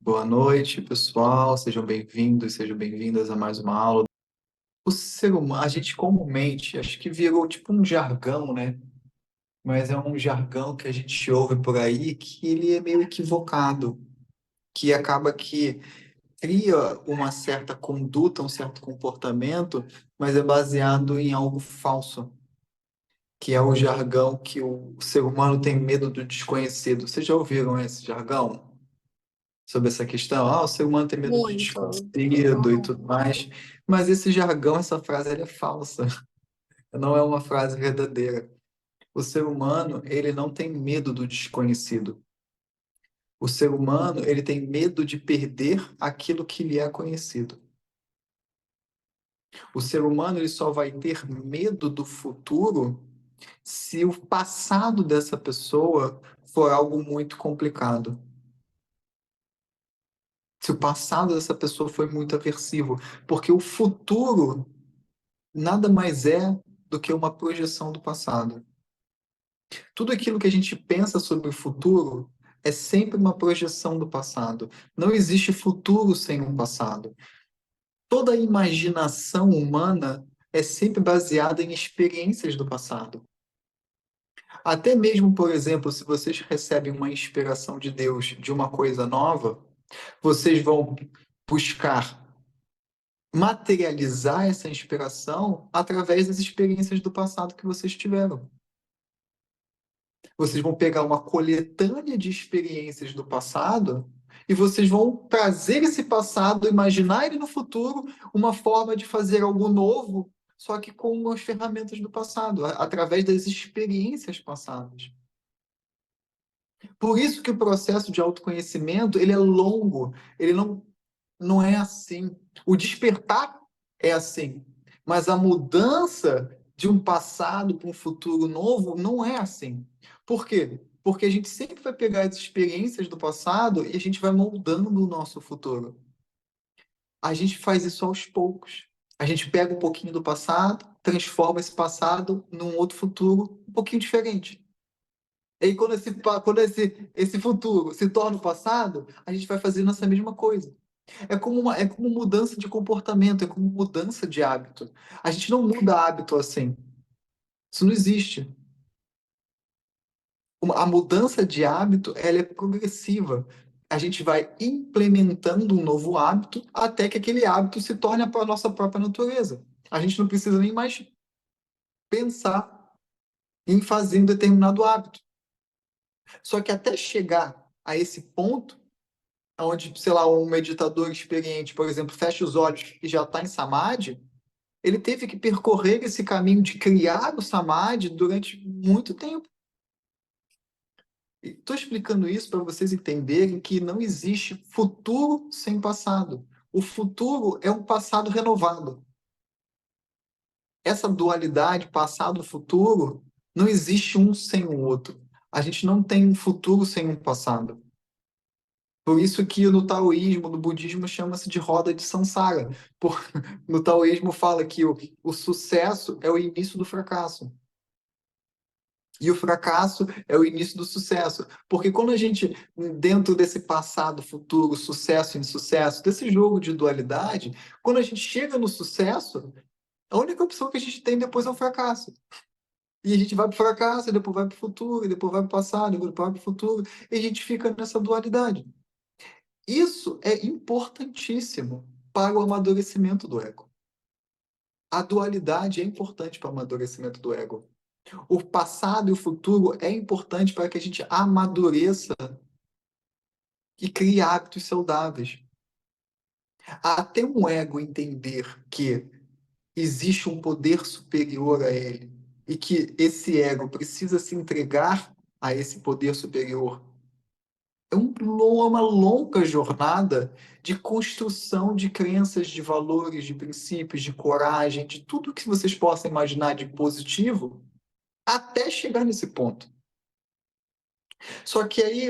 Boa noite, pessoal. Sejam bem-vindos, sejam bem-vindas a mais uma aula. O ser humano, a gente comumente, acho que virou tipo um jargão, né? Mas é um jargão que a gente ouve por aí que ele é meio equivocado, que acaba que cria uma certa conduta, um certo comportamento, mas é baseado em algo falso, que é o jargão que o ser humano tem medo do desconhecido. Vocês já ouviram esse jargão? Sobre essa questão, o ser humano tem medo de Muito. desconhecido e tudo mais, mas esse jargão, essa frase, ela é falsa, não é uma frase verdadeira. O ser humano, ele não tem medo do desconhecido. O ser humano, ele tem medo de perder aquilo que lhe é conhecido. O ser humano, ele só vai ter medo do futuro se o passado dessa pessoa for algo muito complicado. Se o passado dessa pessoa foi muito aversivo, porque o futuro nada mais é do que uma projeção do passado. Tudo aquilo que a gente pensa sobre o futuro é sempre uma projeção do passado. Não existe futuro sem um passado. Toda a imaginação humana é sempre baseada em experiências do passado. Até mesmo, por exemplo, se vocês recebem uma inspiração de Deus de uma coisa nova, vocês vão buscar materializar essa inspiração através das experiências do passado que vocês tiveram. Vocês vão pegar uma coletânea de experiências do passado e vocês vão trazer esse passado, imaginar ele no futuro, uma forma de fazer algo novo, só que com as ferramentas do passado, através das experiências passadas. Por isso que o processo de autoconhecimento, ele é longo, ele não é assim. O despertar é assim, mas a mudança de um passado para um futuro novo não é assim. Por quê? Porque a gente sempre vai pegar as experiências do passado e a gente vai moldando o nosso futuro. A gente faz isso aos poucos. A gente pega um pouquinho do passado, transforma esse passado num outro futuro um pouquinho diferente. E aí, quando esse futuro se torna o passado, a gente vai fazendo essa mesma coisa. É como mudança de comportamento, é como mudança de hábito. A gente não muda hábito assim. Isso não existe. A mudança de hábito, ela é progressiva. A gente vai implementando um novo hábito até que aquele hábito se torne a nossa própria natureza. A gente não precisa nem mais pensar em fazer um determinado hábito. Só que até chegar a esse ponto, onde, sei lá, um meditador experiente, por exemplo, fecha os olhos e já está em samadhi, ele teve que percorrer esse caminho de criar o samadhi durante muito tempo. Estou explicando isso para vocês entenderem que não existe futuro sem passado. O futuro é um passado renovado. Essa dualidade passado-futuro não existe um sem o outro. A gente não tem um futuro sem um passado. Por isso que no taoísmo, no budismo, chama-se de roda de samsara. Por, no taoísmo fala que o sucesso é o início do fracasso. E o fracasso é o início do sucesso. Porque quando a gente, dentro desse passado, futuro, sucesso e insucesso, desse jogo de dualidade, quando a gente chega no sucesso, a única opção que a gente tem depois é o fracasso. E a gente vai para o fracasso, e depois vai para o futuro, e depois vai para o passado, e depois vai para o futuro, e a gente fica nessa dualidade. Isso é importantíssimo para o amadurecimento do ego. A dualidade é importante para o amadurecimento do ego. O passado e o futuro é importante para que a gente amadureça e crie hábitos saudáveis. Até um ego entender que existe um poder superior a ele e que esse ego precisa se entregar a esse poder superior. É uma longa jornada de construção de crenças, de valores, de princípios, de coragem, de tudo que vocês possam imaginar de positivo, até chegar nesse ponto. Só que aí,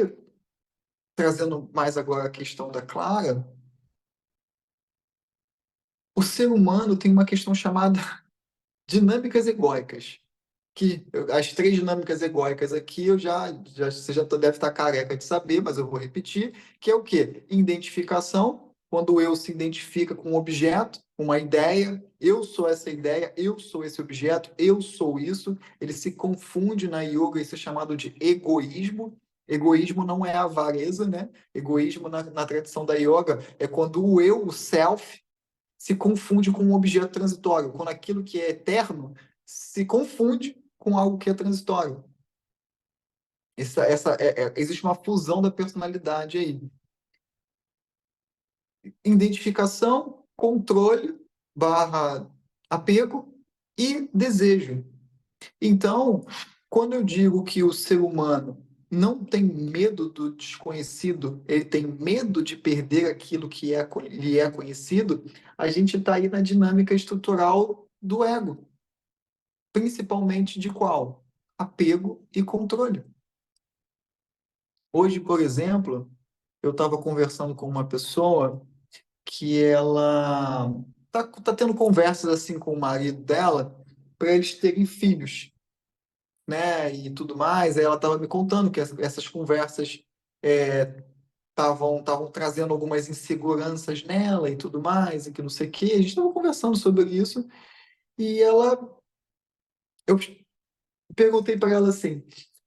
trazendo mais agora a questão da Clara, o ser humano tem uma questão chamada dinâmicas egóicas. O as três dinâmicas egóicas aqui, você já deve estar careca de saber, mas eu vou repetir, que é o quê? Identificação, quando o eu se identifica com um objeto, uma ideia, eu sou essa ideia, eu sou esse objeto, eu sou isso, ele se confunde na yoga, isso é chamado de egoísmo. Egoísmo não é avareza, né? Egoísmo na tradição da yoga é quando o eu, o self, se confunde com um objeto transitório, quando aquilo que é eterno se confunde com algo que é transitório. Existe uma fusão da personalidade aí. Identificação, controle, barra apego e desejo. Então, quando eu digo que o ser humano não tem medo do desconhecido, ele tem medo de perder aquilo que lhe é conhecido, a gente está aí na dinâmica estrutural do ego. Principalmente de qual? Apego e controle. Hoje, por exemplo, eu estava conversando com uma pessoa que ela tá tendo conversas assim com o marido dela para eles terem filhos, né? E tudo mais. Aí ela estava me contando que essas conversas estavam trazendo algumas inseguranças nela e tudo mais, e que não sei o quê. A gente estava conversando sobre isso e eu perguntei para ela assim: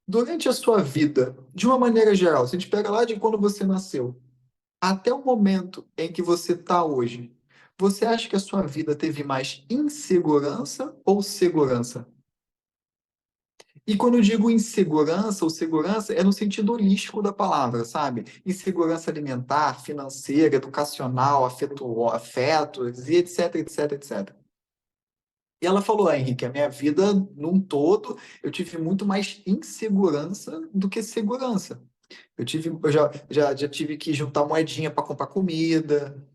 durante a sua vida, de uma maneira geral, se a gente pega lá de quando você nasceu, até o momento em que você está hoje, você acha que a sua vida teve mais insegurança ou segurança? E quando eu digo insegurança ou segurança, é no sentido holístico da palavra, sabe? Insegurança alimentar, financeira, educacional, afetos, e etc, etc, etc. E ela falou, Henrique, a minha vida num todo, eu tive muito mais insegurança do que segurança. Já tive que juntar moedinha para comprar comida,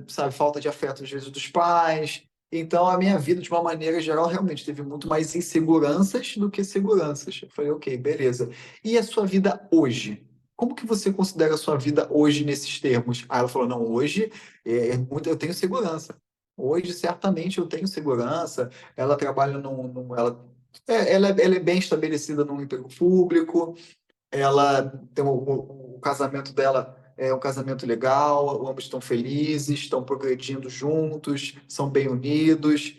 sabe, falta de afeto às vezes dos pais. Então, a minha vida, de uma maneira geral, realmente teve muito mais inseguranças do que seguranças. Eu falei, ok, beleza. E a sua vida hoje? Como que você considera a sua vida hoje nesses termos? Aí ela falou, não, hoje eu tenho segurança. Hoje, certamente, eu tenho segurança. Ela trabalha ela é bem estabelecida num emprego público, ela tem o casamento dela é um casamento legal, ambos estão felizes, estão progredindo juntos, são bem unidos.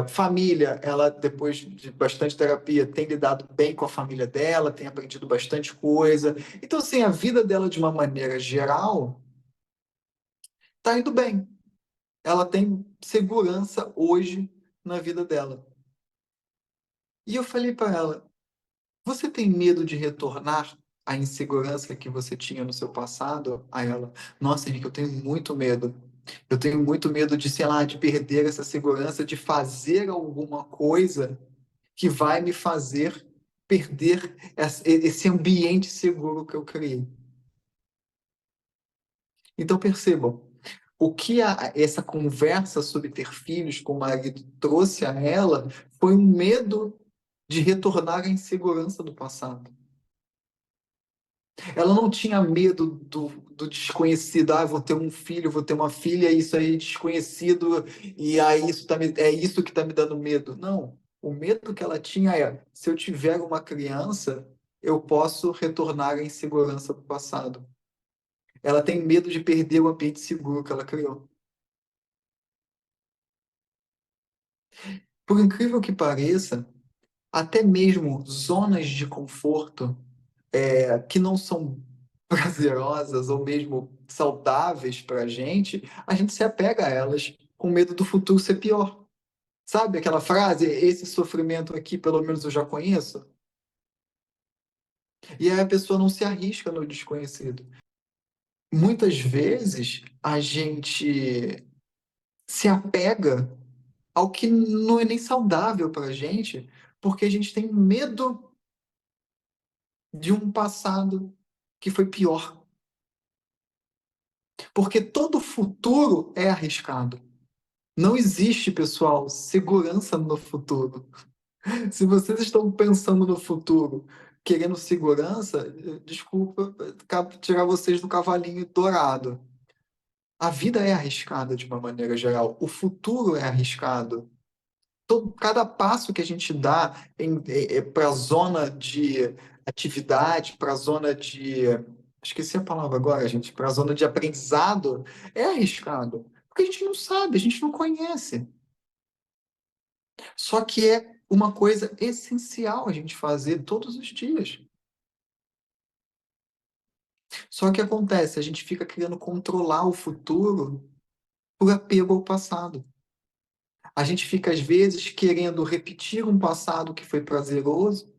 Família, ela depois de bastante terapia tem lidado bem com a família dela, tem aprendido bastante coisa. Então, assim, a vida dela de uma maneira geral está indo bem. Ela tem segurança hoje na vida dela. E eu falei para ela: você tem medo de retornar à insegurança que você tinha no seu passado? A ela, nossa, Henrique, eu tenho muito medo. Eu tenho muito medo de, sei lá, de perder essa segurança, de fazer alguma coisa que vai me fazer perder esse ambiente seguro que eu criei. Então, percebam, o que essa conversa sobre ter filhos com o marido trouxe a ela foi um medo de retornar à insegurança do passado. Ela não tinha medo do desconhecido. Ah, vou ter um filho, vou ter uma filha, isso aí é desconhecido, e aí é isso que está me dando medo. Não. O medo que ela tinha é: se eu tiver uma criança, eu posso retornar à insegurança do passado. Ela tem medo de perder o ambiente seguro que ela criou. Por incrível que pareça, até mesmo zonas de conforto que não são prazerosas ou mesmo saudáveis para a gente se apega a elas com medo do futuro ser pior. Sabe aquela frase, esse sofrimento aqui pelo menos eu já conheço? E aí a pessoa não se arrisca no desconhecido. Muitas vezes a gente se apega ao que não é nem saudável para a gente, porque a gente tem medo de um passado que foi pior. Porque todo futuro é arriscado. Não existe, pessoal, segurança no futuro. Se vocês estão pensando no futuro, querendo segurança, desculpa tirar vocês do cavalinho dourado. A vida é arriscada de uma maneira geral. O futuro é arriscado. Cada passo que a gente dá para a zona de atividade, para a zona de. Esqueci a palavra agora, gente. Para a zona de aprendizado, é arriscado. Porque a gente não sabe, a gente não conhece. Só que é uma coisa essencial a gente fazer todos os dias. Só que acontece, a gente fica querendo controlar o futuro por apego ao passado. A gente fica, às vezes, querendo repetir um passado que foi prazeroso,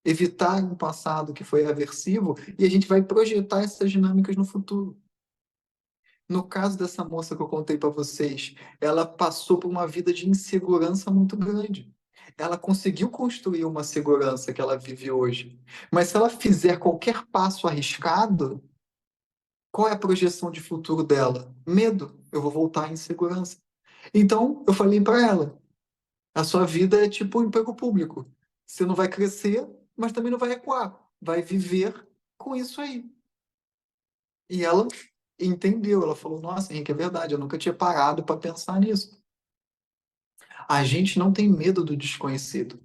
evitar um passado que foi aversivo, e a gente vai projetar essas dinâmicas no futuro. No caso dessa moça que eu contei para vocês, ela passou por uma vida de insegurança muito grande. Ela conseguiu construir uma segurança que ela vive hoje. Mas se ela fizer qualquer passo arriscado, qual é a projeção de futuro dela? Medo. Eu vou voltar à insegurança. Então, eu falei para ela: a sua vida é tipo um emprego público. Você não vai crescer, mas também não vai recuar. Vai viver com isso aí. E ela entendeu. Ela falou: Nossa, Henrique, é verdade. Eu nunca tinha parado para pensar nisso. A gente não tem medo do desconhecido.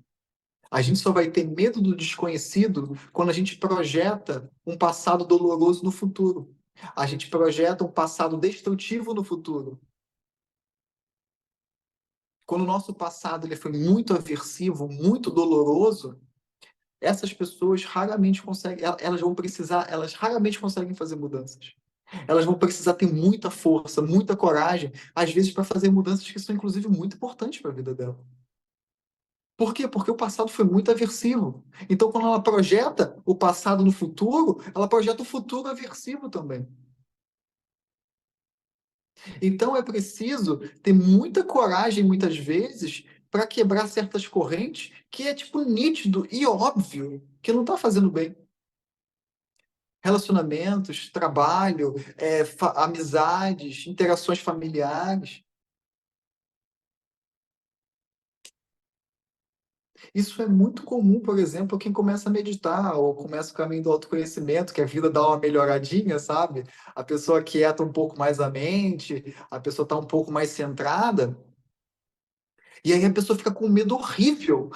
A gente só vai ter medo do desconhecido quando a gente projeta um passado doloroso no futuro. A gente projeta um passado destrutivo no futuro. Quando o nosso passado ele foi muito aversivo, muito doloroso, essas pessoas raramente conseguem, elas vão precisar, elas raramente conseguem fazer mudanças. Elas vão precisar ter muita força, muita coragem, às vezes para fazer mudanças que são inclusive muito importantes para a vida dela. Por quê? Porque o passado foi muito aversivo. Então, quando ela projeta o passado no futuro, ela projeta o futuro aversivo também. Então, é preciso ter muita coragem, muitas vezes, para quebrar certas correntes que é, tipo, nítido e óbvio que não está fazendo bem. Relacionamentos, trabalho, amizades, interações familiares. Isso é muito comum, por exemplo, quem começa a meditar ou começa o caminho do autoconhecimento, que a vida dá uma melhoradinha, sabe? A pessoa quieta um pouco mais a mente, a pessoa está um pouco mais centrada, e aí a pessoa fica com um medo horrível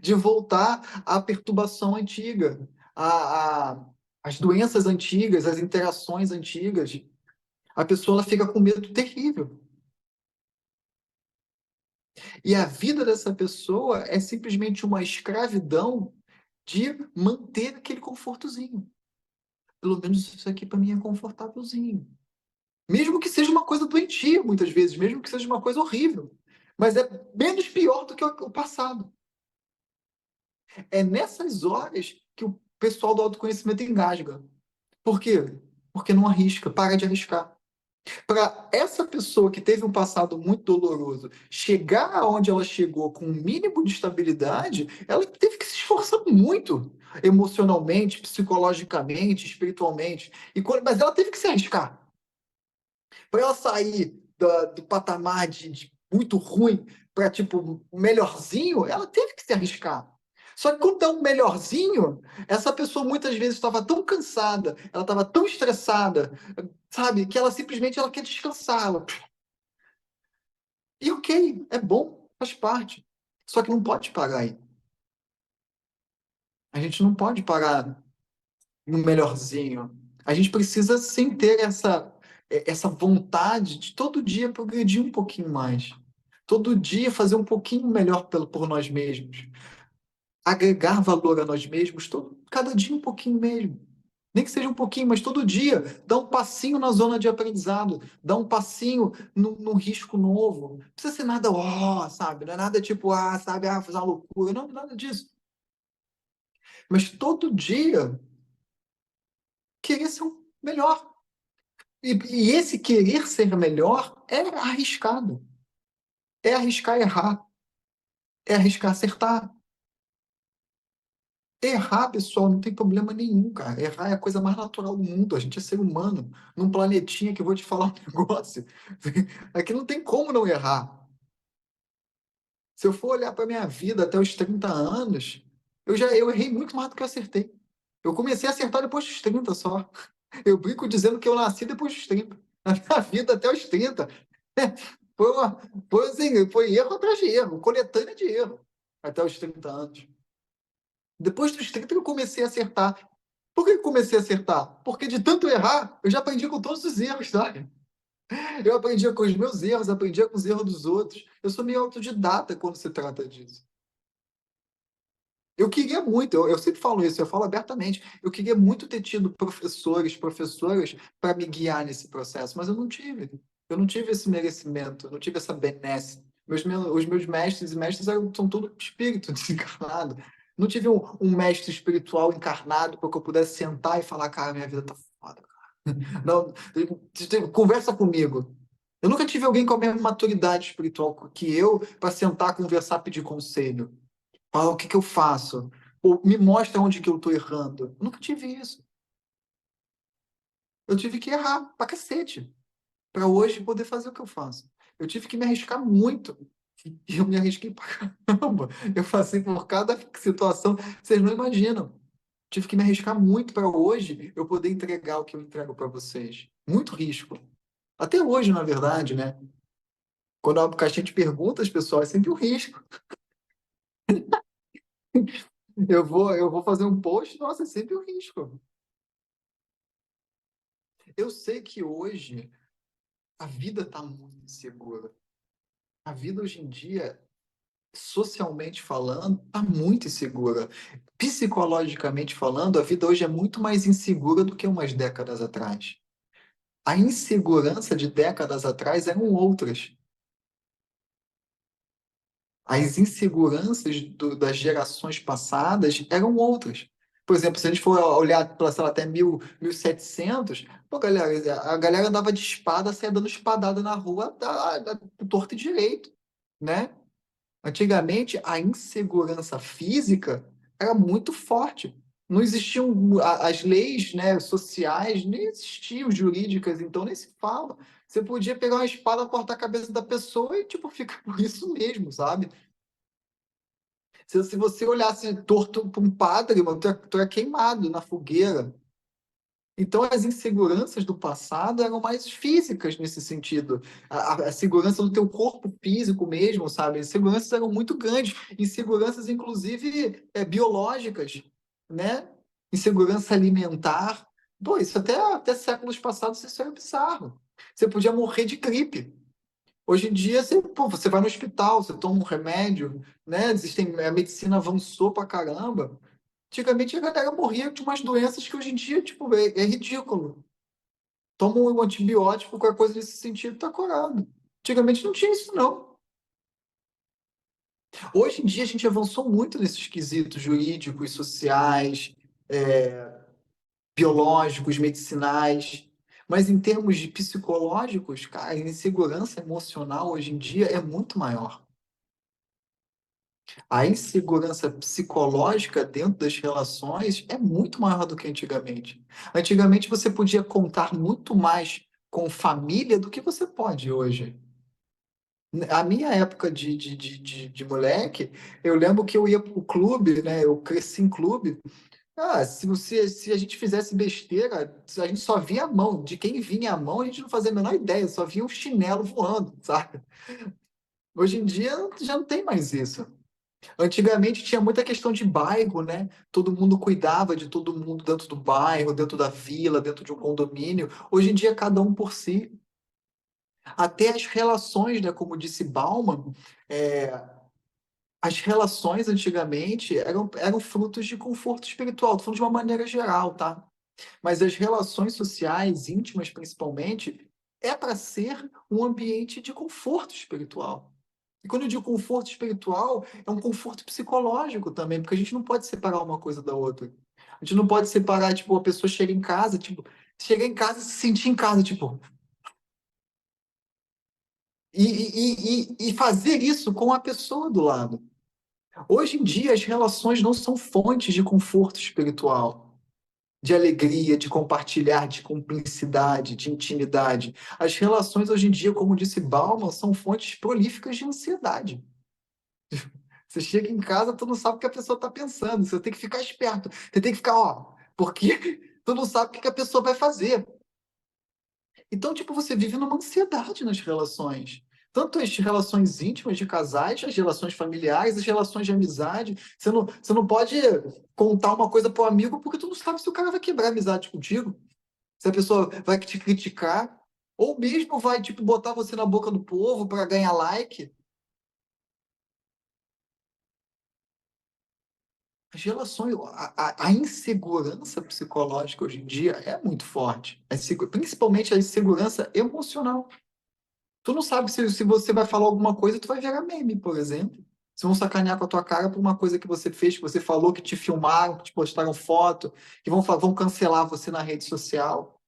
de voltar à perturbação antiga, às doenças antigas, às interações antigas. A pessoa ela fica com medo terrível. E a vida dessa pessoa é simplesmente uma escravidão de manter aquele confortozinho. Pelo menos isso aqui para mim é confortávelzinho. Mesmo que seja uma coisa doentia, muitas vezes, mesmo que seja uma coisa horrível. Mas é menos pior do que o passado. É nessas horas que o pessoal do autoconhecimento engasga. Por quê? Porque não arrisca, para de arriscar. Para essa pessoa que teve um passado muito doloroso chegar aonde ela chegou com um mínimo de estabilidade, ela teve que se esforçar muito emocionalmente, psicologicamente, espiritualmente. Mas ela teve que se arriscar. Para ela sair do patamar de muito ruim para tipo melhorzinho, ela teve que se arriscar. Só que quando é um melhorzinho, essa pessoa muitas vezes estava tão cansada, ela estava tão estressada, sabe, que ela simplesmente ela quer descansar. E ok, é bom, faz parte. Só que não pode parar aí. A gente não pode parar no melhorzinho. A gente precisa sim ter essa vontade de todo dia progredir um pouquinho mais. Todo dia fazer um pouquinho melhor por nós mesmos. Agregar valor a nós mesmos, cada dia um pouquinho mesmo. Nem que seja um pouquinho, mas todo dia dá um passinho na zona de aprendizado, dá um passinho num risco novo. Não precisa ser nada, sabe? Não é nada tipo, sabe, fazer uma loucura. Não, nada disso. Mas todo dia querer ser o melhor. E esse querer ser melhor é arriscado. É arriscar errar. É arriscar acertar. Errar, pessoal, não tem problema nenhum, cara. Errar é a coisa mais natural do mundo. A gente é ser humano, num planetinha que eu vou te falar um negócio. Aqui não tem como não errar. Se eu for olhar para minha vida até os 30 anos, eu errei muito mais do que eu acertei. Eu comecei a acertar depois dos 30 só. Eu brinco dizendo que eu nasci depois dos 30. Na minha vida até os 30. Foi, assim, foi erro atrás de erro, coletânea de erro, até os 30 anos. Depois dos 30 eu comecei a acertar. Por que eu comecei a acertar? Porque de tanto errar, eu já aprendi com todos os erros, sabe? Eu aprendia com os meus erros, aprendia com os erros dos outros. Eu sou meio autodidata quando se trata disso. Eu queria muito, eu sempre falo isso, eu falo abertamente. Eu queria muito ter tido professores, professoras para me guiar nesse processo, mas eu não tive. Eu não tive esse merecimento, eu não tive essa benesse. Os meus mestres e mestras são tudo espírito desencarnado. Não tive um mestre espiritual encarnado para que eu pudesse sentar e falar, cara, minha vida tá foda, cara. Não, conversa comigo. Eu nunca tive alguém com a mesma maturidade espiritual que eu para sentar, conversar, pedir conselho. Falar o que que eu faço? Ou me mostra onde que eu estou errando. Eu nunca tive isso. Eu tive que errar pra cacete para hoje poder fazer o que eu faço. Eu tive que me arriscar muito. E eu me arrisquei pra caramba. Eu passei por cada situação, vocês não imaginam. Tive que me arriscar muito para hoje eu poder entregar o que eu entrego para vocês. Muito risco. Até hoje, na verdade, né? Quando a caixinha de perguntas, pessoal, é sempre um risco. Eu vou fazer um post, nossa, é sempre um risco. Eu sei que hoje a vida está muito insegura. A vida hoje em dia, socialmente falando, está muito insegura. Psicologicamente falando, a vida hoje é muito mais insegura do que umas décadas atrás. A insegurança de décadas atrás eram outras. As inseguranças das gerações passadas eram outras. Por exemplo, se a gente for olhar para, sei lá, até 1700, pô, galera, a galera andava de espada, saia dando espadada na rua, torto e direito, né? Antigamente, a insegurança física era muito forte. Não existiam as leis, né, sociais, nem existiam jurídicas, então nem se fala. Você podia pegar uma espada, cortar a cabeça da pessoa e, tipo, fica por isso mesmo, sabe? Se você olhasse torto para um padre, mano, tu é queimado na fogueira. Então, as inseguranças do passado eram mais físicas nesse sentido. A segurança do teu corpo físico mesmo, sabe? As inseguranças eram muito grandes. Inseguranças, inclusive, biológicas, né? Insegurança alimentar. Pô, isso até séculos passados, isso era bizarro. Você podia morrer de gripe. Hoje em dia, você, pô, você vai no hospital, você toma um remédio, né? A medicina avançou pra caramba. Antigamente a galera morria de umas doenças que hoje em dia, tipo, é ridículo. Toma um antibiótico, qualquer coisa nesse sentido, tá curado. Antigamente não tinha isso, não. Hoje em dia a gente avançou muito nesses quesitos jurídicos, sociais, biológicos, medicinais. Mas em termos de psicológicos, cara, a insegurança emocional hoje em dia é muito maior. A insegurança psicológica dentro das relações é muito maior do que antigamente. Antigamente você podia contar muito mais com família do que você pode hoje. A minha época de moleque, eu lembro que eu ia para o clube, né? Eu cresci em clube. Ah, se a gente fizesse besteira, a gente só via a mão. De quem vinha a mão, a gente não fazia a menor ideia, só via um chinelo voando, sabe? Hoje em dia já não tem mais isso. Antigamente tinha muita questão de bairro, né? Todo mundo cuidava de todo mundo dentro do bairro, dentro da vila, dentro de um condomínio. Hoje em dia, cada um por si. Até as relações, né? Como disse Bauman, é, as relações antigamente eram frutos de conforto espiritual. Estou falando de uma maneira geral, tá? Mas as relações sociais, íntimas principalmente, é para ser um ambiente de conforto espiritual. E quando eu digo conforto espiritual, é um conforto psicológico também, porque a gente não pode separar uma coisa da outra. A gente não pode separar, tipo, a pessoa chega em casa, tipo, chegar em casa e se sentir em casa, tipo, e fazer isso com a pessoa do lado. Hoje em dia, as relações não são fontes de conforto espiritual, de alegria, de compartilhar, de cumplicidade, de intimidade. As relações hoje em dia, como disse Bauman, são fontes prolíficas de ansiedade. Você chega em casa, tu não sabe o que a pessoa está pensando. Você tem que ficar esperto. Você tem que ficar, ó, porque tu não sabe o que a pessoa vai fazer. Então, tipo, você vive numa ansiedade nas relações. Tanto as relações íntimas de casais, as relações familiares, as relações de amizade. Você não pode contar uma coisa pro amigo porque tu não sabe se o cara vai quebrar a amizade contigo, se a pessoa vai te criticar, ou mesmo vai, tipo, botar você na boca do povo para ganhar like. As relações, a insegurança psicológica hoje em dia é muito forte, principalmente a insegurança emocional. Tu não sabe se você vai falar alguma coisa, tu vai virar meme, por exemplo. Se vão sacanear com a tua cara por uma coisa que você fez, que você falou, que te filmaram, que te postaram foto, que vão cancelar você na rede social.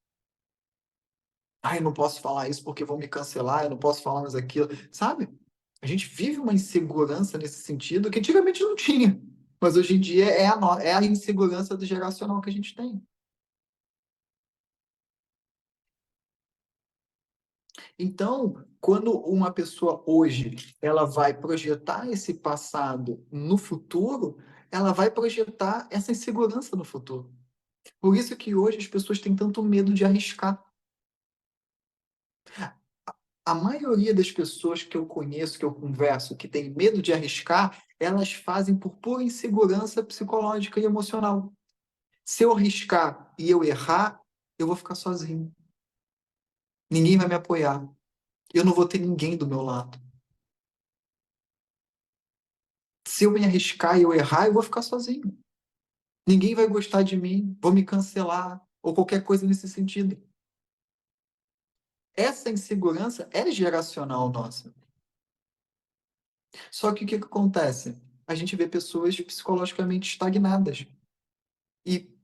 Ai, eu não posso falar isso porque vão me cancelar, eu não posso falar mais aquilo. Sabe? A gente vive uma insegurança nesse sentido que antigamente não tinha. Mas hoje em dia é a insegurança do geracional que a gente tem. Então, quando uma pessoa hoje ela vai projetar esse passado no futuro, ela vai projetar essa insegurança no futuro. Por isso que hoje as pessoas têm tanto medo de arriscar. A maioria das pessoas que eu conheço, que eu converso, que tem medo de arriscar, elas fazem por pura insegurança psicológica e emocional. Se eu arriscar e eu errar, eu vou ficar sozinho. Ninguém vai me apoiar. Eu não vou ter ninguém do meu lado. Se eu me arriscar e eu errar, eu vou ficar sozinho. Ninguém vai gostar de mim, vou me cancelar, ou qualquer coisa nesse sentido. Essa insegurança é geracional nossa. Só que o que que acontece? A gente vê pessoas psicologicamente estagnadas. E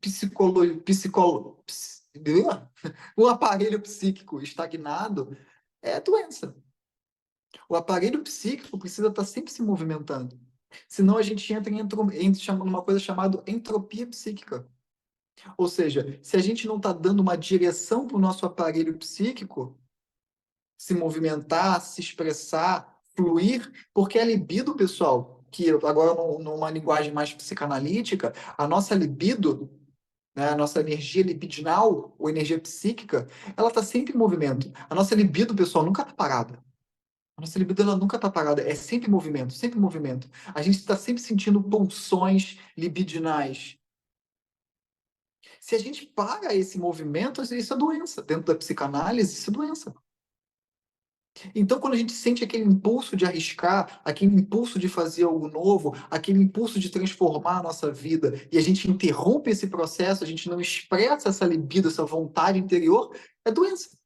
o aparelho psíquico estagnado é doença. O aparelho psíquico precisa estar sempre se movimentando. Senão a gente entra numa coisa chamada entropia psíquica. Ou seja, se a gente não está dando uma direção para o nosso aparelho psíquico se movimentar, se expressar, fluir, porque a libido, pessoal, que agora numa linguagem mais psicanalítica, a nossa libido, né, a nossa energia libidinal, ou energia psíquica, ela está sempre em movimento. A nossa libido, pessoal, nunca está parada. A nossa libido ela nunca está parada, é sempre movimento, sempre movimento. A gente está sempre sentindo pulsões libidinais. Se a gente para esse movimento, isso é doença. Dentro da psicanálise, isso é doença. Então, quando a gente sente aquele impulso de arriscar, aquele impulso de fazer algo novo, aquele impulso de transformar a nossa vida, e a gente interrompe esse processo, a gente não expressa essa libido, essa vontade interior, é doença.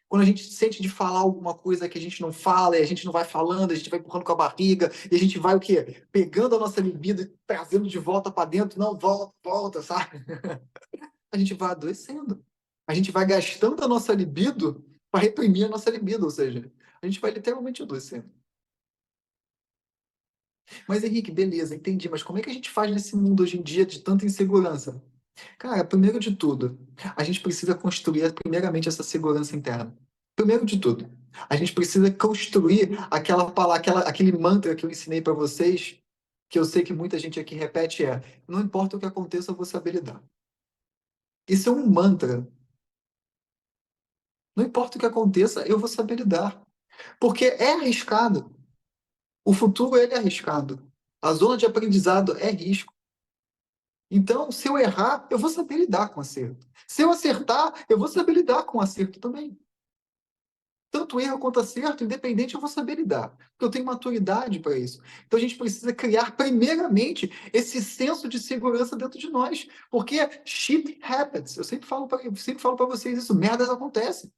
Quando a gente sente de falar alguma coisa que a gente não fala, e a gente não vai falando, a gente vai empurrando com a barriga, e a gente vai o quê? Pegando a nossa libido e trazendo de volta para dentro, não, volta, volta, sabe? A gente vai adoecendo. A gente vai gastando a nossa libido para reprimir a nossa libido, ou seja, a gente vai literalmente adoecendo. Mas, Henrique, beleza, entendi, mas como é que a gente faz nesse mundo hoje em dia de tanta insegurança? Cara, primeiro de tudo, a gente precisa construir primeiramente essa segurança interna. Primeiro de tudo, a gente precisa construir aquela palavra, aquele mantra que eu ensinei para vocês, que eu sei que muita gente aqui repete, não importa o que aconteça, eu vou saber lidar. Isso é um mantra. Não importa o que aconteça, eu vou saber lidar. Porque é arriscado. O futuro ele é arriscado. A zona de aprendizado é risco. Então, se eu errar, eu vou saber lidar com o acerto. Se eu acertar, eu vou saber lidar com o acerto também. Tanto erro quanto acerto, independente, eu vou saber lidar. Porque eu tenho maturidade para isso. Então, a gente precisa criar, primeiramente, esse senso de segurança dentro de nós. Porque shit happens. Eu sempre falo para vocês isso. Merdas acontecem.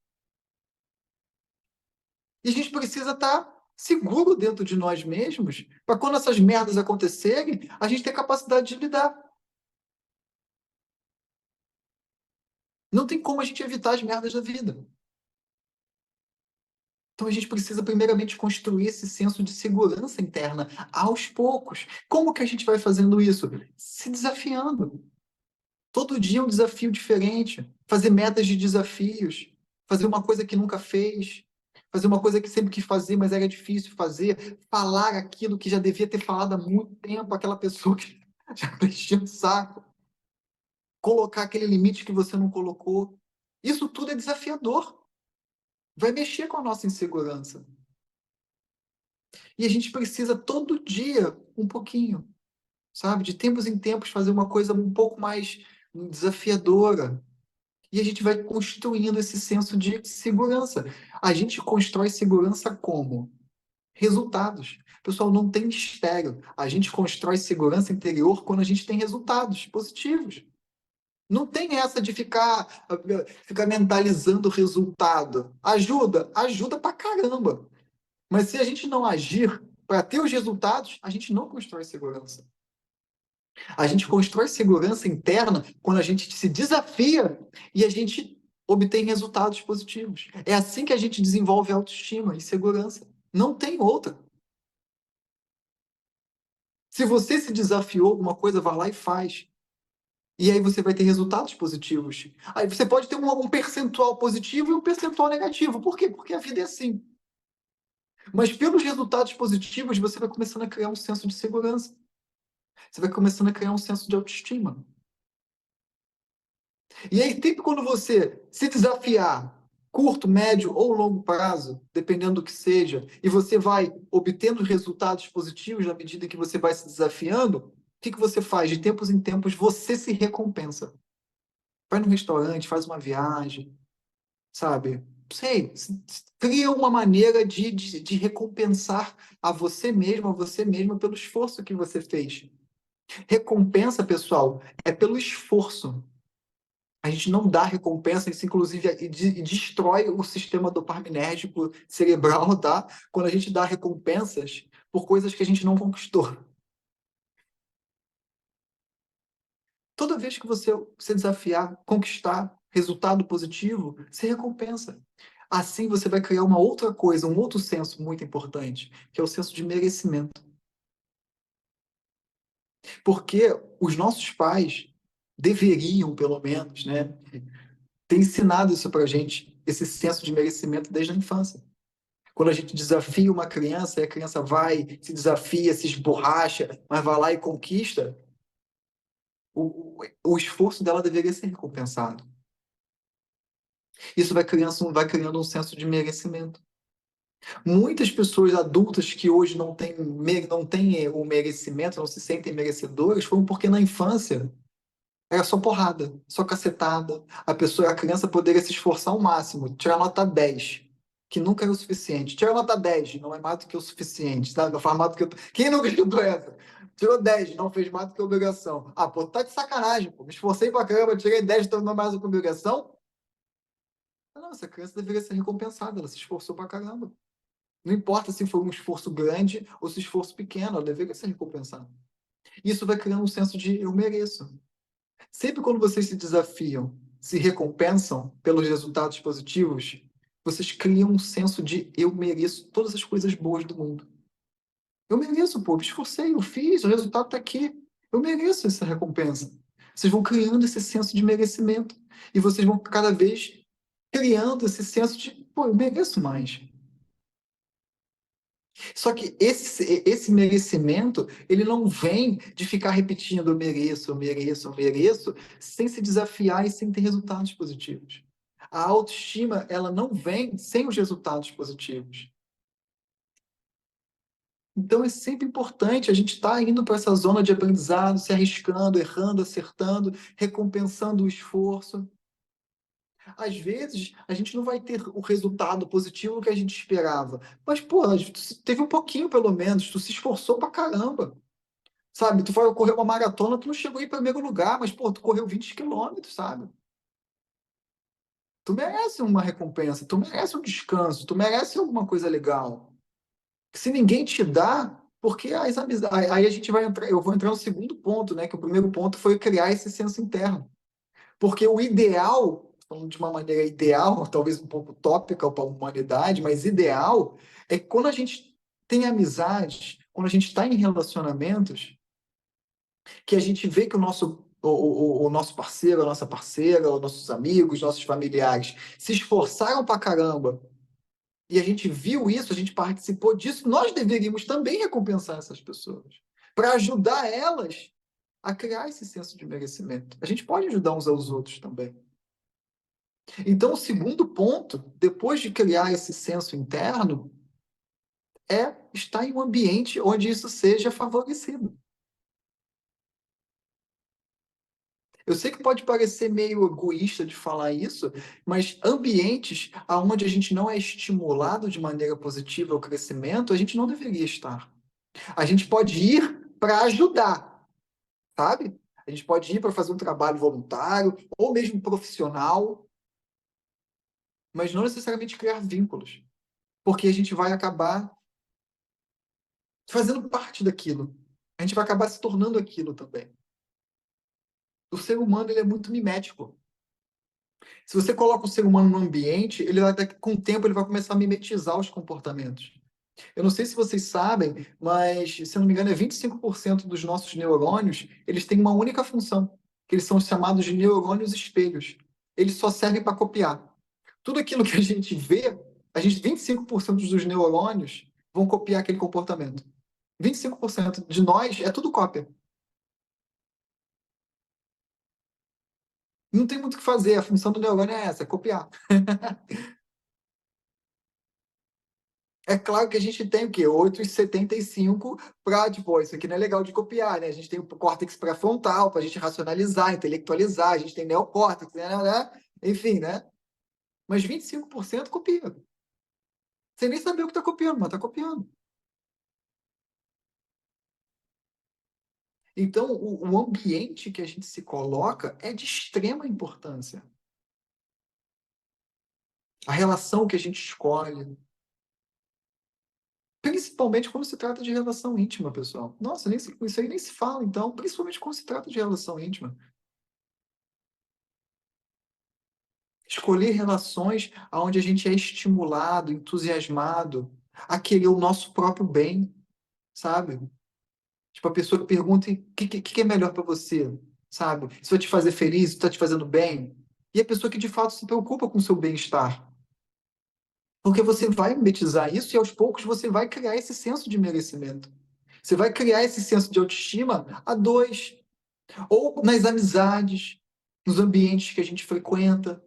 E a gente precisa estar seguro dentro de nós mesmos, para quando essas merdas acontecerem, a gente ter capacidade de lidar. Não tem como a gente evitar as merdas da vida. Então a gente precisa primeiramente construir esse senso de segurança interna aos poucos. Como que a gente vai fazendo isso? Se desafiando. Todo dia é um desafio diferente. Fazer metas de desafios. Fazer uma coisa que nunca fez. Fazer uma coisa que sempre quis fazer, mas era difícil fazer. Falar aquilo que já devia ter falado há muito tempo, aquela pessoa que já está enchendo o saco. Colocar aquele limite que você não colocou. Isso tudo é desafiador. vai mexer com a nossa insegurança. E a gente precisa todo dia um pouquinho, sabe? De tempos em tempos fazer uma coisa um pouco mais desafiadora. E a gente vai construindo esse senso de segurança. A gente constrói segurança como? Resultados. Pessoal, não tem mistério. A gente constrói segurança interior quando a gente tem resultados positivos. Não tem essa de ficar mentalizando o resultado. Ajuda? Ajuda pra caramba. Mas se a gente não agir para ter os resultados, a gente não constrói segurança. A gente constrói segurança interna quando a gente se desafia e a gente obtém resultados positivos. É assim que a gente desenvolve autoestima e segurança. Não tem outra. Se você se desafiou alguma coisa, vá lá e faz. E aí você vai ter resultados positivos. Aí você pode ter um percentual positivo e um percentual negativo. Por quê? Porque a vida é assim. Mas pelos resultados positivos, você vai começando a criar um senso de segurança. Você vai começando a criar um senso de autoestima. E aí, sempre quando você se desafiar, curto, médio ou longo prazo, dependendo do que seja, e você vai obtendo resultados positivos na medida que você vai se desafiando, o que você faz? De tempos em tempos, você se recompensa. Vai no restaurante, faz uma viagem, sabe? Sei, cria uma maneira de recompensar a você mesmo, a você mesma, pelo esforço que você fez. Recompensa, pessoal, é pelo esforço. A gente não dá recompensa, isso inclusive destrói o sistema dopaminérgico cerebral, tá? Quando a gente dá recompensas por coisas que a gente não conquistou. Toda vez que você se desafiar, conquistar resultado positivo, se recompensa. Assim você vai criar uma outra coisa, um outro senso muito importante, que é o senso de merecimento. Porque os nossos pais deveriam, pelo menos, né, ter ensinado isso pra gente, esse senso de merecimento desde a infância. Quando a gente desafia uma criança, e a criança vai, se desafia, se esborracha, mas vai lá e conquista, o esforço dela deveria ser recompensado. Isso vai criando um senso de merecimento. Muitas pessoas adultas que hoje não têm o merecimento, não se sentem merecedoras, foram porque na infância era só porrada, só cacetada. A criança poderia se esforçar ao máximo, tirar nota 10, que nunca é o suficiente. Tira nota 10, não é mais do que o suficiente, sabe? Não faz mais do que. Quem nunca estudou essa? Tirou 10, não fez mais do que a obrigação. Ah, pô, tá de sacanagem, pô. Me esforcei pra caramba, tirei 10, então não é mais do que a obrigação. Não, essa criança deveria ser recompensada, ela se esforçou pra caramba. Não importa se foi um esforço grande ou se esforço pequeno, ela deveria ser recompensada. Isso vai criando um senso de eu mereço. Sempre quando vocês se desafiam, se recompensam pelos resultados positivos, vocês criam um senso de eu mereço todas as coisas boas do mundo. Eu mereço, pô, me esforcei, eu fiz, o resultado está aqui. Eu mereço essa recompensa. Vocês vão criando esse senso de merecimento. E vocês vão cada vez criando esse senso de, pô, eu mereço mais. Só que esse merecimento, ele não vem de ficar repetindo eu mereço, eu mereço, eu mereço, sem se desafiar e sem ter resultados positivos. A autoestima, ela não vem sem os resultados positivos. Então é sempre importante a gente estar indo para essa zona de aprendizado, se arriscando, errando, acertando, recompensando o esforço. Às vezes, a gente não vai ter o resultado positivo que a gente esperava. Mas, pô, teve um pouquinho pelo menos, tu se esforçou pra caramba. Sabe, tu vai correr uma maratona, tu não chegou em primeiro lugar, mas, pô, tu correu 20 quilômetros, sabe? Tu merece uma recompensa, tu merece um descanso, tu merece alguma coisa legal. Se ninguém te dá, porque as amizades. Aí a gente vai entrar, eu vou entrar no segundo ponto, né? Que o primeiro ponto foi criar esse senso interno. Porque o ideal, falando de uma maneira ideal, talvez um pouco utópica para a humanidade, mas ideal, é que quando a gente tem amizade, quando a gente está em relacionamentos, que a gente vê que o nosso parceiro, a nossa parceira, os nossos amigos, nossos familiares se esforçaram pra caramba e a gente viu isso, a gente participou disso, nós deveríamos também recompensar essas pessoas para ajudar elas a criar esse senso de merecimento. A gente pode ajudar uns aos outros também. Então, o segundo ponto, depois de criar esse senso interno, é estar em um ambiente onde isso seja favorecido. Eu sei que pode parecer meio egoísta de falar isso, mas ambientes aonde a gente não é estimulado de maneira positiva ao crescimento, a gente não deveria estar. A gente pode ir para ajudar, sabe? A gente pode ir para fazer um trabalho voluntário ou mesmo profissional, mas não necessariamente criar vínculos, porque a gente vai acabar fazendo parte daquilo. A gente vai acabar se tornando aquilo também. O ser humano ele é muito mimético. Se você coloca o ser humano no ambiente, ele vai, com o tempo, ele vai começar a mimetizar os comportamentos. Eu não sei se vocês sabem, mas, se eu não me engano, é 25% dos nossos neurônios, eles têm uma única função, que eles são chamados de neurônios espelhos. Eles só servem para copiar. Tudo aquilo que a gente vê, 25% dos neurônios vão copiar aquele comportamento. 25% de nós é tudo cópia. Não tem muito o que fazer, a função do neurônio é essa, é copiar. É claro que a gente tem o quê? 8,75 para, tipo, isso aqui não é legal de copiar, né? A gente tem o córtex pré-frontal para a gente racionalizar, intelectualizar, a gente tem neocórtex, né? Enfim, né? Mas 25% copia. Sem nem saber o que está copiando, mas está copiando. Então, o ambiente que a gente se coloca é de extrema importância. A relação que a gente escolhe, principalmente quando se trata de relação íntima, pessoal. Nossa, isso aí nem se fala, então, principalmente quando se trata de relação íntima. Escolher relações onde a gente é estimulado, entusiasmado a querer o nosso próprio bem, sabe? Tipo, a pessoa que pergunta o que é melhor para você, sabe? Isso vai te fazer feliz, isso está te fazendo bem. E a pessoa que de fato se preocupa com o seu bem-estar. Porque você vai mimetizar isso e aos poucos você vai criar esse senso de merecimento. Você vai criar esse senso de autoestima a dois. Ou nas amizades, nos ambientes que a gente frequenta.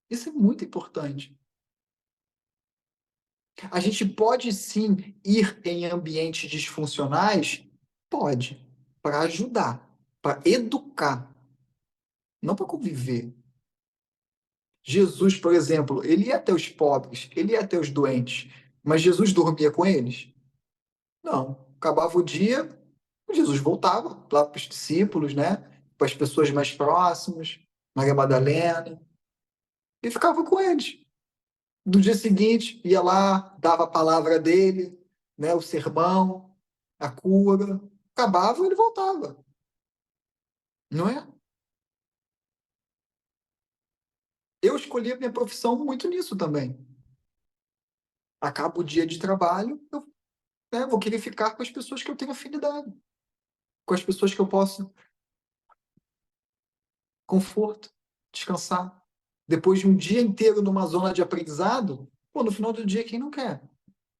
Isso é muito importante. A gente pode sim ir em ambientes disfuncionais? Pode, para ajudar, para educar, não para conviver. Jesus, por exemplo, ele ia até os pobres, ele ia até os doentes, mas Jesus dormia com eles? Não. Acabava o dia, Jesus voltava lá para os discípulos, né? Para as pessoas mais próximas, Maria Madalena, e ficava com eles. No dia seguinte, ia lá, dava a palavra dele, né, o sermão, a cura. Acabava, ele voltava. Não é? Eu escolhi a minha profissão muito nisso também. Acaba o dia de trabalho, eu, né, vou querer ficar com as pessoas que eu tenho afinidade, com as pessoas que eu posso conforto, descansar. Depois de um dia inteiro numa zona de aprendizado, pô, no final do dia, quem não quer?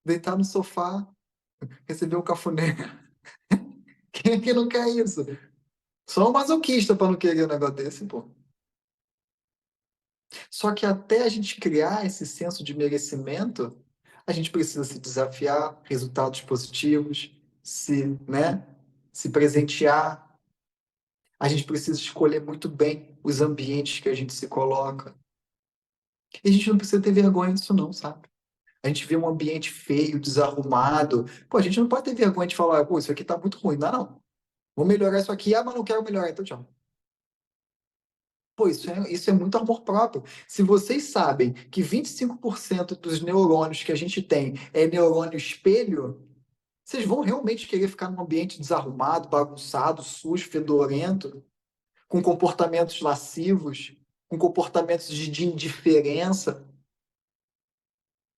Deitar no sofá, receber um cafuné. Quem é que não quer isso? Só um masoquista para não querer um negócio desse, pô. Só que até a gente criar esse senso de merecimento, a gente precisa se desafiar, resultados positivos, né, se presentear. A gente precisa escolher muito bem os ambientes que a gente se coloca. E a gente não precisa ter vergonha disso não, sabe? A gente vê um ambiente feio, desarrumado. Pô, a gente não pode ter vergonha de falar, pô, isso aqui tá muito ruim. Não, não. Vou melhorar isso aqui. Ah, mas não quero melhorar, então tchau. Pô, isso é muito amor próprio. Se vocês sabem que 25% dos neurônios que a gente tem é neurônio espelho, vocês vão realmente querer ficar num ambiente desarrumado, bagunçado, sujo, fedorento, com comportamentos lascivos, com comportamentos de indiferença.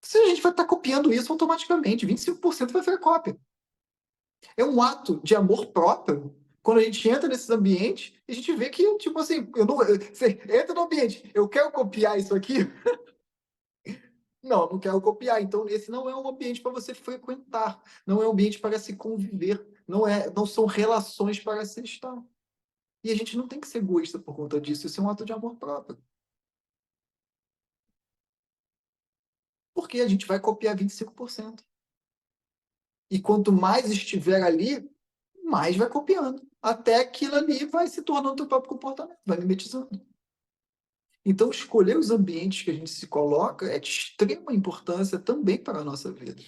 Se a gente vai estar copiando isso automaticamente, 25% vai ser cópia. É um ato de amor próprio. Quando a gente entra nesses ambientes, a gente vê que, tipo assim, você entra no ambiente, eu quero copiar isso aqui? Não, eu não quero copiar. Então, esse não é um ambiente para você frequentar, não é um ambiente para se conviver, não são relações para se estar. E a gente não tem que ser egoísta por conta disso, isso é um ato de amor próprio. Porque a gente vai copiar 25%. E quanto mais estiver ali, mais vai copiando. Até aquilo ali vai se tornando o teu próprio comportamento, vai mimetizando. Então, escolher os ambientes que a gente se coloca é de extrema importância também para a nossa vida.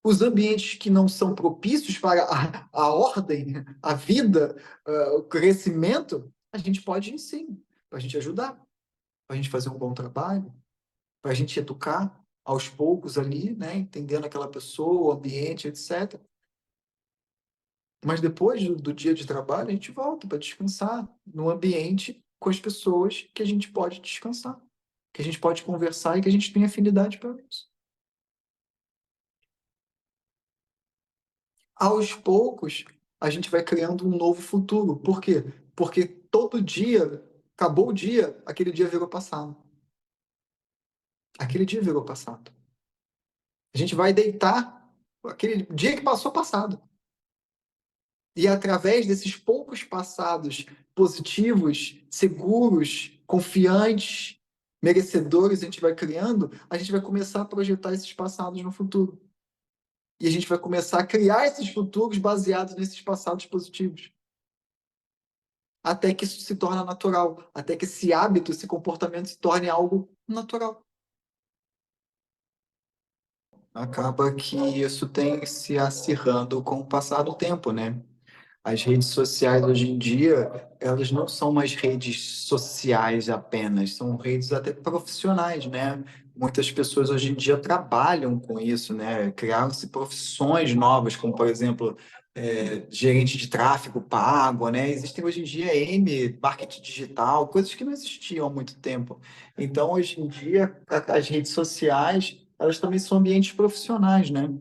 Os ambientes que não são propícios para a ordem, a vida, o crescimento, a gente pode ir sim, para a gente ajudar, para a gente fazer um bom trabalho, para a gente educar aos poucos ali, né, entendendo aquela pessoa, o ambiente, etc. Mas depois do dia de trabalho, a gente volta para descansar no ambiente com as pessoas que a gente pode descansar, que a gente pode conversar e que a gente tem afinidade para isso. Aos poucos, a gente vai criando um novo futuro. Por quê? Porque todo dia, acabou o dia, aquele dia virou passado. Aquele dia virou passado. A gente vai deitar aquele dia que passou passado. E através desses poucos passados positivos, seguros, confiantes, merecedores, a gente vai criando, a gente vai começar a projetar esses passados no futuro. E a gente vai começar a criar esses futuros baseados nesses passados positivos. Até que isso se torne natural, até que esse hábito, esse comportamento se torne algo natural. Acaba que isso tem se acirrando com o passar do tempo, né? As redes sociais hoje em dia, elas não são mais redes sociais apenas, são redes até profissionais, né? Muitas pessoas hoje em dia trabalham com isso, né? Criaram-se profissões novas, como, por exemplo, gerente de tráfego pago, né? Existem hoje em dia marketing digital, coisas que não existiam há muito tempo. Então, hoje em dia, as redes sociais, elas também são ambientes profissionais, né?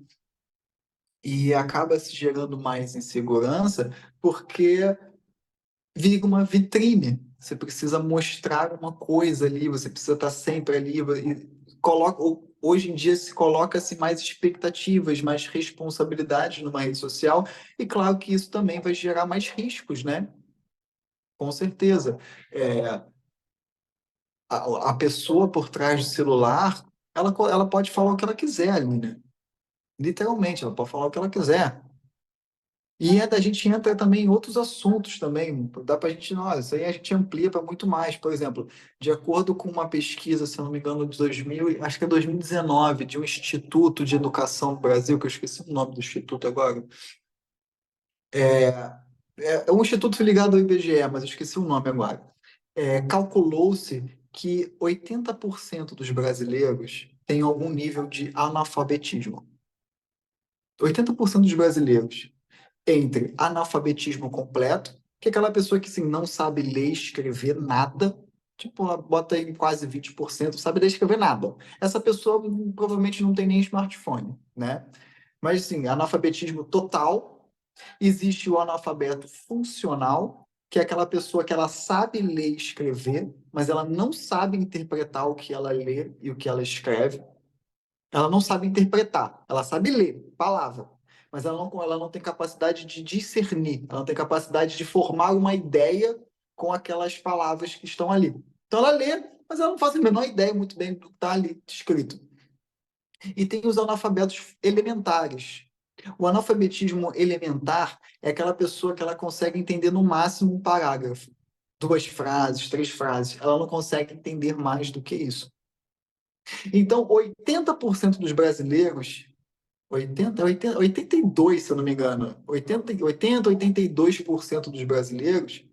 E acaba se gerando mais insegurança porque vira uma vitrine. Você precisa mostrar uma coisa ali, você precisa estar sempre ali. Hoje em dia se coloca-se mais expectativas, mais responsabilidades numa rede social, e claro que isso também vai gerar mais riscos, né? Com certeza. É, a pessoa por trás do celular, ela pode falar o que ela quiser ali, né? Literalmente, ela pode falar o que ela quiser. E a gente entra também em outros assuntos também. Dá para a gente, nossa, isso aí a gente amplia para muito mais. Por exemplo, de acordo com uma pesquisa, se eu não me engano, de 2000, acho que é 2019, de um Instituto de Educação do Brasil, que eu esqueci o nome do instituto agora. É um instituto ligado ao IBGE, mas eu esqueci o nome agora. Calculou-se que 80% dos brasileiros têm algum nível de analfabetismo. 80% dos brasileiros entre analfabetismo completo, que é aquela pessoa que assim, não sabe ler e escrever nada, tipo, ela bota aí quase 20%, sabe ler e escrever nada. Essa pessoa provavelmente não tem nem smartphone, né? Mas assim, analfabetismo total, existe o analfabeto funcional, que é aquela pessoa que ela sabe ler e escrever, mas ela não sabe interpretar o que ela lê e o que ela escreve. Ela não sabe interpretar, ela sabe ler palavra, mas ela não tem capacidade de discernir, ela não tem capacidade de formar uma ideia com aquelas palavras que estão ali. Então ela lê, mas ela não faz a menor ideia muito bem do que está ali escrito. E tem os analfabetos elementares. O analfabetismo elementar é aquela pessoa que ela consegue entender no máximo um parágrafo, duas frases, três frases. Ela não consegue entender mais do que isso. Então, 80% dos brasileiros, 82, se eu não me engano, 82% dos brasileiros,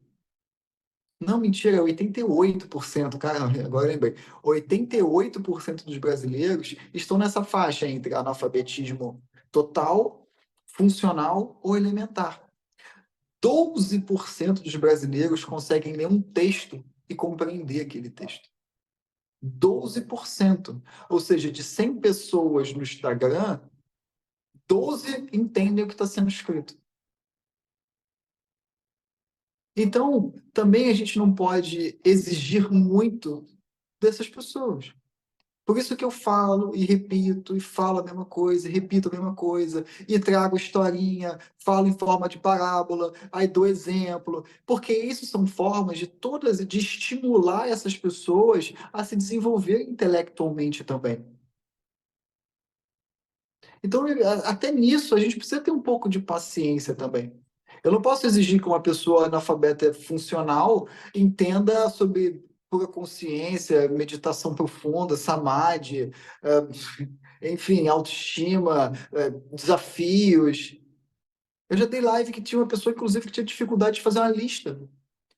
não, mentira, 88%, cara, agora eu lembrei, 88% dos brasileiros estão nessa faixa entre analfabetismo total, funcional ou elementar. 12% dos brasileiros conseguem ler um texto e compreender aquele texto. 12%. Ou seja, de 100 pessoas no Instagram, 12 entendem o que está sendo escrito. Então, também a gente não pode exigir muito dessas pessoas. Por isso que eu falo e repito, e falo a mesma coisa, e repito a mesma coisa, e trago historinha, falo em forma de parábola, aí dou exemplo, porque isso são formas de todas de estimular essas pessoas a se desenvolver intelectualmente também. Então, até nisso, a gente precisa ter um pouco de paciência também. Eu não posso exigir que uma pessoa analfabeta funcional entenda sobre pura consciência, meditação profunda, samadhi, enfim, autoestima, desafios. Eu já dei live que tinha uma pessoa, inclusive, que tinha dificuldade de fazer uma lista. Eu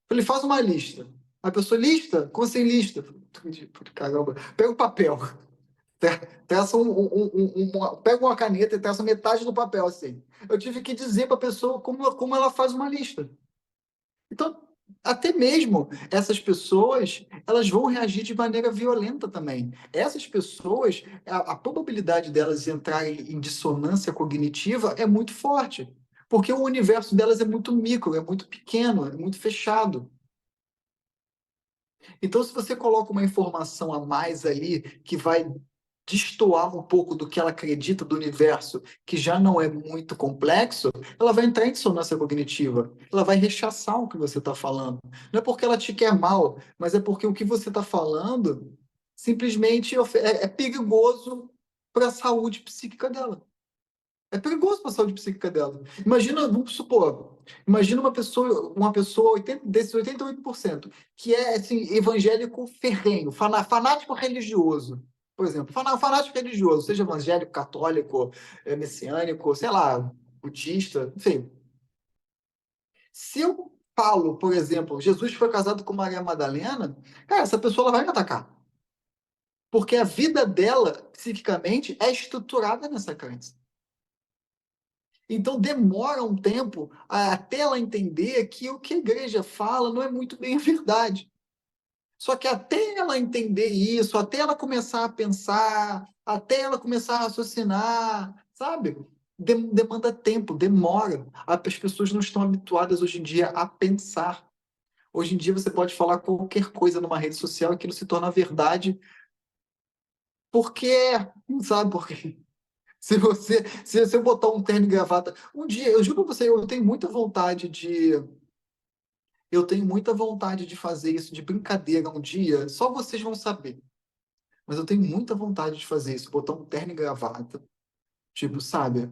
falei, faz uma lista. A pessoa, lista? Como assim lista? Caramba, pega o papel. Traça pega uma caneta e traça metade do papel, assim. Eu tive que dizer para a pessoa como ela faz uma lista. Então, até mesmo essas pessoas, elas vão reagir de maneira violenta também. Essas pessoas, a probabilidade delas entrarem em dissonância cognitiva é muito forte, porque o universo delas é muito micro, é muito pequeno, é muito fechado. Então, se você coloca uma informação a mais ali que vai destoar um pouco do que ela acredita do universo, que já não é muito complexo, ela vai entrar em dissonância cognitiva. Ela vai rechaçar o que você está falando. Não é porque ela te quer mal, mas é porque o que você está falando simplesmente é perigoso para a saúde psíquica dela. É perigoso para a saúde psíquica dela. Imagina, vamos supor, imagina uma pessoa 80, desses 88%, que é assim, evangélico ferrenho, fanático religioso. Por exemplo, fanático religioso, seja evangélico, católico, messiânico, sei lá, budista, enfim. Se eu falo, por exemplo, Jesus foi casado com Maria Madalena, cara, essa pessoa ela vai me atacar. Porque a vida dela, psiquicamente, é estruturada nessa crença. Então demora um tempo até ela entender que o que a igreja fala não é muito bem a verdade. Só que até ela entender isso, até ela começar a pensar, até ela começar a raciocinar, sabe? Demanda tempo, demora. As pessoas não estão habituadas hoje em dia a pensar. Hoje em dia você pode falar qualquer coisa numa rede social e aquilo se torna verdade porque, não sabe por quê? Se eu botar um terno e gravata, um dia, eu juro pra você, eu tenho muita vontade de fazer isso de brincadeira um dia, só vocês vão saber. Mas eu tenho muita vontade de fazer isso, botar um terno e gravata, tipo, sabe?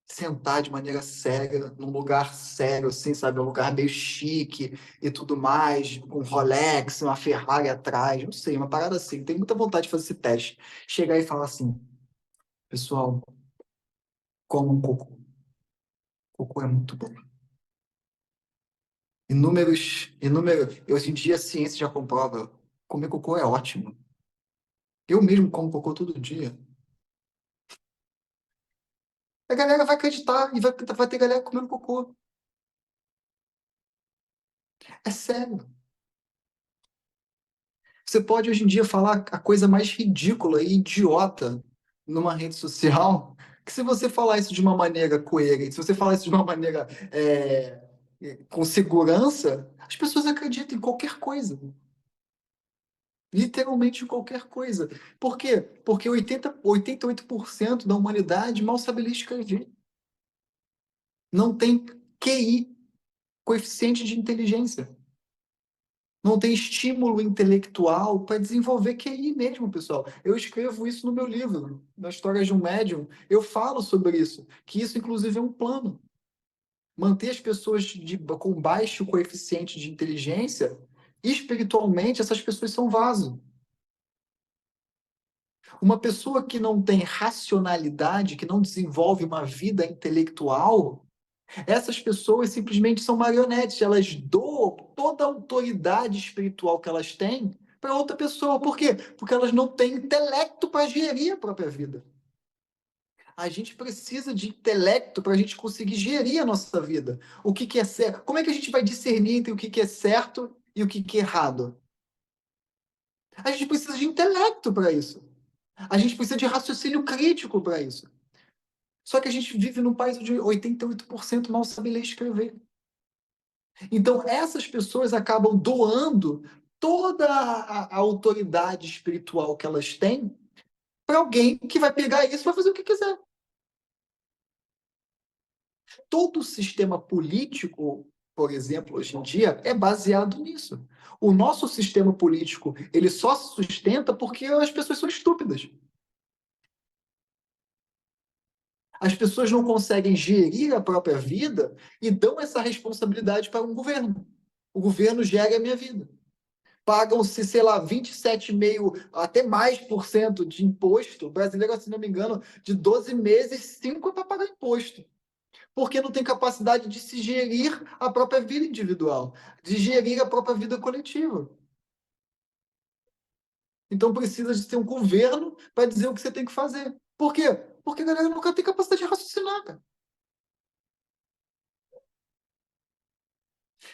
Sentar de maneira séria, num lugar sério, assim, sabe? Um lugar meio chique e tudo mais, com um Rolex, uma Ferrari atrás, não sei, uma parada assim. Tenho muita vontade de fazer esse teste. Chegar e falar assim, pessoal, como um cocô. Cocô é muito bom. Inúmeros. Hoje em dia a ciência já comprova. Comer cocô é ótimo. Eu mesmo como cocô todo dia. A galera vai acreditar e vai ter galera comendo cocô. É sério. Você pode hoje em dia falar a coisa mais ridícula e idiota numa rede social, que se você falar isso de uma maneira coerente, se você falar isso de uma maneira com segurança, as pessoas acreditam em qualquer coisa. Literalmente qualquer coisa. Por quê? Porque 88% da humanidade mal sabe ler e escrever. Não tem QI, coeficiente de inteligência. Não tem estímulo intelectual para desenvolver QI mesmo, pessoal. Eu escrevo isso no meu livro, na História de um Médium. Eu falo sobre isso, que isso, inclusive, é um plano. Manter as pessoas com baixo coeficiente de inteligência, espiritualmente, essas pessoas são vaso. Uma pessoa que não tem racionalidade, que não desenvolve uma vida intelectual, essas pessoas simplesmente são marionetes. Elas doam toda a autoridade espiritual que elas têm para outra pessoa. Por quê? Porque elas não têm intelecto para gerir a própria vida. A gente precisa de intelecto para a gente conseguir gerir a nossa vida. O que é certo? Como é que a gente vai discernir entre o que é certo e o que é errado? A gente precisa de intelecto para isso. A gente precisa de raciocínio crítico para isso. Só que a gente vive num país onde 88% mal sabe ler e escrever. Então, essas pessoas acabam doando toda a autoridade espiritual que elas têm para alguém que vai pegar isso e vai fazer o que quiser. Todo o sistema político, por exemplo, hoje em dia, é baseado nisso. O nosso sistema político, ele só se sustenta porque as pessoas são estúpidas. As pessoas não conseguem gerir a própria vida e dão essa responsabilidade para um governo. O governo gere a minha vida. Pagam-se, sei lá, 27,5%, até mais por cento de imposto. O brasileiro, se não me engano, de 12 meses, 5 é para pagar imposto. Porque não tem capacidade de se gerir a própria vida individual, de gerir a própria vida coletiva. Então precisa de ter um governo para dizer o que você tem que fazer. Por quê? Porque a galera nunca tem capacidade de raciocinar, cara.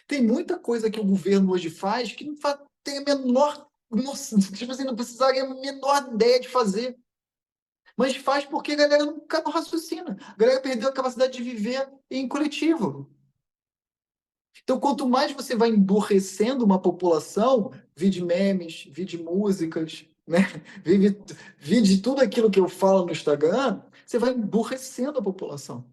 Tem muita coisa que o governo hoje faz que não tem a menor. Nossa, tipo assim, não precisaria a menor ideia de fazer. Mas faz porque a galera nunca não raciocina. A galera perdeu a capacidade de viver em coletivo. Então, quanto mais você vai emburrecendo uma população, vide memes, vide músicas, né? Vide tudo aquilo que eu falo no Instagram, você vai emburrecendo a população.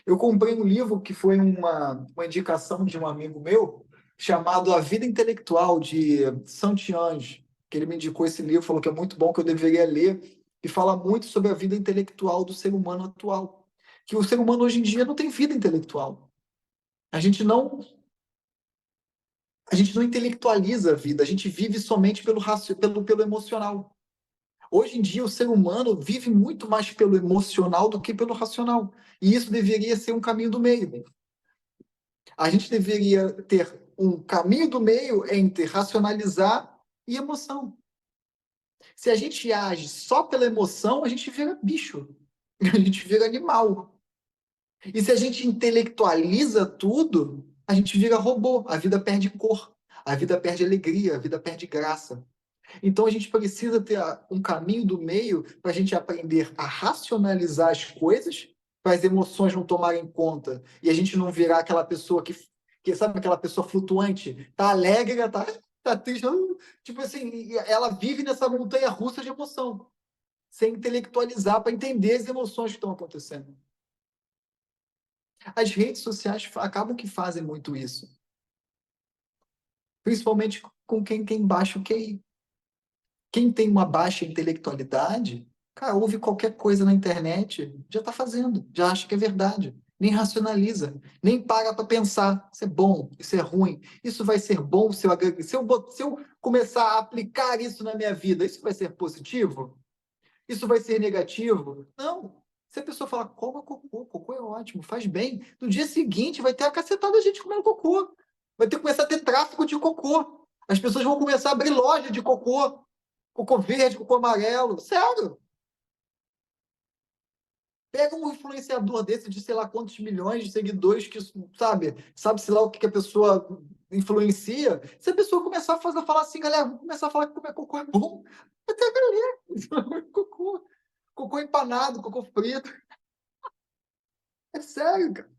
Eu comprei um livro que foi uma indicação de um amigo meu, chamado A Vida Intelectual, de Saint-Ange, que ele me indicou esse livro, falou que é muito bom, que eu deveria ler, e fala muito sobre a vida intelectual do ser humano atual. Que o ser humano hoje em dia não tem vida intelectual. A gente não a gente não intelectualiza a vida, a gente vive somente pelo emocional. Hoje em dia, o ser humano vive muito mais pelo emocional do que pelo racional. E isso deveria ser um caminho do meio. A gente deveria ter um caminho do meio entre racionalizar e emoção. Se a gente age só pela emoção, a gente vira bicho, a gente vira animal. E se a gente intelectualiza tudo, a gente vira robô, a vida perde cor, a vida perde alegria, a vida perde graça. Então a gente precisa ter um caminho do meio para a gente aprender a racionalizar as coisas, para as emoções não tomarem conta e a gente não virar aquela pessoa que sabe, aquela pessoa flutuante, tá alegre, tá triste, tipo assim, ela vive nessa montanha russa de emoção, sem intelectualizar para entender as emoções que estão acontecendo. As redes sociais acabam que fazem muito isso, principalmente com quem tem baixo QI. Quem tem uma baixa intelectualidade, cara, ouve qualquer coisa na internet, já está fazendo, já acha que é verdade. Nem racionaliza, nem para pensar. Isso é bom, isso é ruim, isso vai ser bom se eu começar a aplicar isso na minha vida, isso vai ser positivo? Isso vai ser negativo? Não. Se a pessoa falar, coma cocô, cocô é ótimo, faz bem, no dia seguinte vai ter a cacetada de gente comendo cocô. Vai ter que começar a ter tráfico de cocô. As pessoas vão começar a abrir loja de cocô. Cocô verde, cocô amarelo. Sério. Pega um influenciador desse de sei lá quantos milhões de seguidores que, sabe-se lá o que a pessoa influencia. Se a pessoa começar a falar assim, galera, vamos começar a falar que comer cocô é bom. Vai ter a galera. Cocô. Cocô empanado, cocô frito. É sério, cara.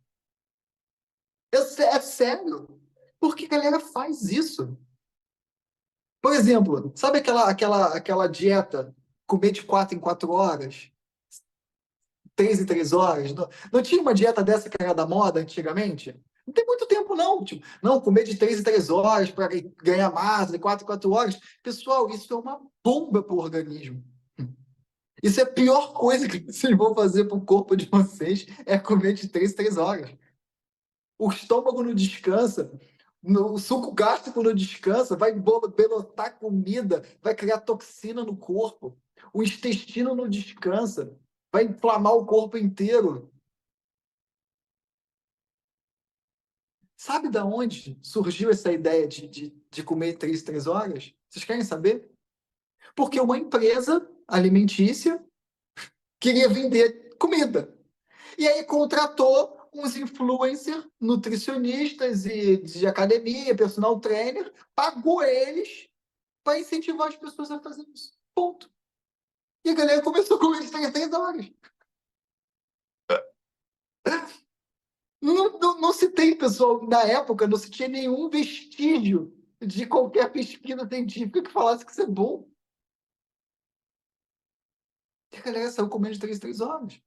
É sério. Por que a galera faz isso? Por exemplo, sabe aquela dieta comer de 4 em 4 horas? 3 em 3 horas. Não tinha uma dieta dessa que era da moda antigamente? Não tem muito tempo, não. Tipo, não, comer de 3 em 3 horas para ganhar massa, de 4 em 4 horas. Pessoal, isso é uma bomba para o organismo. Isso é a pior coisa que vocês vão fazer para o corpo de vocês, é comer de 3 em 3 horas. O estômago não descansa, o suco gástrico não descansa, vai belotar comida, vai criar toxina no corpo. O intestino não descansa, vai inflamar o corpo inteiro. Sabe da onde surgiu essa ideia de comer 3 em 3 horas? Vocês querem saber? Porque uma empresa alimentícia queria vender comida. E aí contratou uns influencers, nutricionistas e de academia, personal trainer, pagou eles para incentivar as pessoas a fazer isso. Ponto. E a galera começou a comer de 3 em 3 horas. Não se tem, pessoal, na época, não se tinha nenhum vestígio de qualquer pesquisa científica que falasse que isso é bom. E a galera saiu comendo de 3 em 3 horas.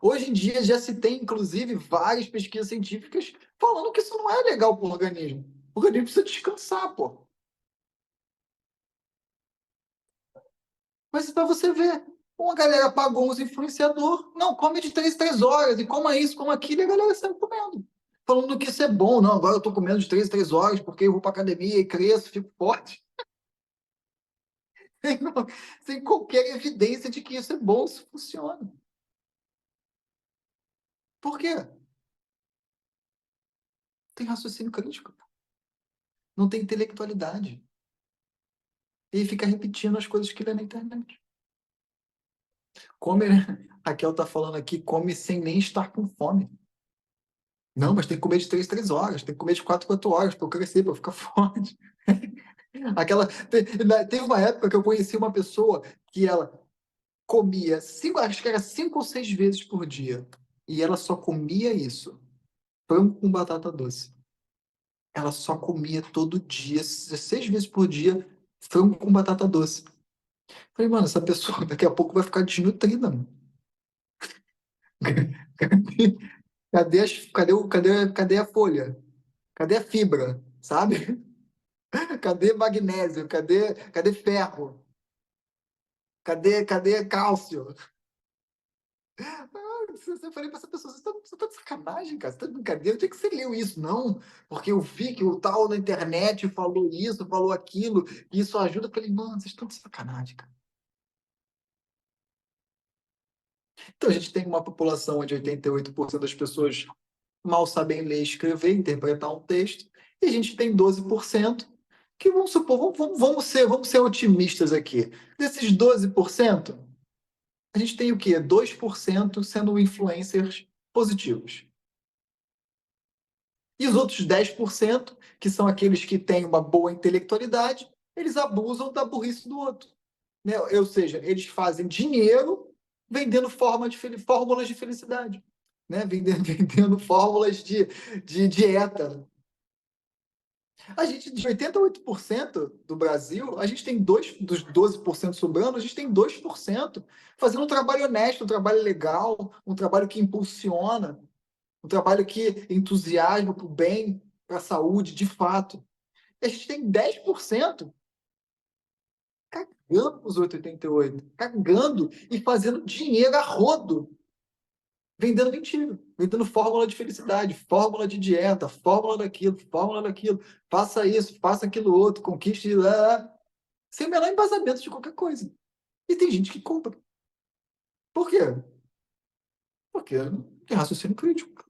Hoje em dia já se tem, inclusive, várias pesquisas científicas falando que isso não é legal para o organismo. O organismo precisa descansar, pô. Mas para você ver, uma galera pagou uns influenciadores, não, come de 3 em 3 horas, e coma isso, coma aquilo, e a galera saiu comendo. Falando que isso é bom, não, agora eu tô comendo de 3 em 3 horas, porque eu vou pra academia e cresço, fico forte. Sem, sem qualquer evidência de que isso é bom, isso funciona. Por quê? Tem raciocínio crítico, não tem intelectualidade. E fica repetindo as coisas que lê na internet. Come, né? A Raquel tá falando aqui, come sem nem estar com fome. Não, mas tem que comer de 3 em 3 horas, tem que comer de 4 em 4 horas para eu crescer, para eu ficar forte. Teve uma época que eu conheci uma pessoa que ela comia acho que era 5 ou 6 vezes por dia. E ela só comia isso. Frango com batata doce. Ela só comia todo dia, 6 vezes por dia, frango com batata doce. Falei, mano, essa pessoa daqui a pouco vai ficar desnutrida, mano. Cadê a folha? Cadê a fibra? Sabe? Cadê magnésio? Cadê ferro? Cadê cálcio? Eu falei pra essa pessoa, você tá de sacanagem, cara? Você tá de brincadeira? Onde é que você leu isso? Não, porque eu vi que o tal na internet falou isso, falou aquilo, e isso ajuda. Eu falei, mano, vocês estão de sacanagem, cara. Então, a gente tem uma população onde 88% das pessoas mal sabem ler, escrever, interpretar um texto, e a gente tem 12% que, vamos supor, vamos ser otimistas aqui. Desses 12%, a gente tem o quê? 2% sendo influencers positivos. E os outros 10%, que são aqueles que têm uma boa intelectualidade, eles abusam da burrice do outro. Né? Ou seja, eles fazem dinheiro vendendo fórmulas de felicidade. Né? Vendendo fórmulas de dieta. A gente, de 88% do Brasil, a gente tem dos 12% sobrando, a gente tem 2% fazendo um trabalho honesto, um trabalho legal, um trabalho que impulsiona, um trabalho que entusiasma para o bem, para a saúde, de fato. E a gente tem 10% cagando os 88, cagando e fazendo dinheiro a rodo, vendendo mentira, vendendo fórmula de felicidade, fórmula de dieta, fórmula daquilo, faça isso, faça aquilo outro, conquiste lá, sem o menor embasamento de qualquer coisa. E tem gente que compra. Por quê? Porque tem raciocínio crítico.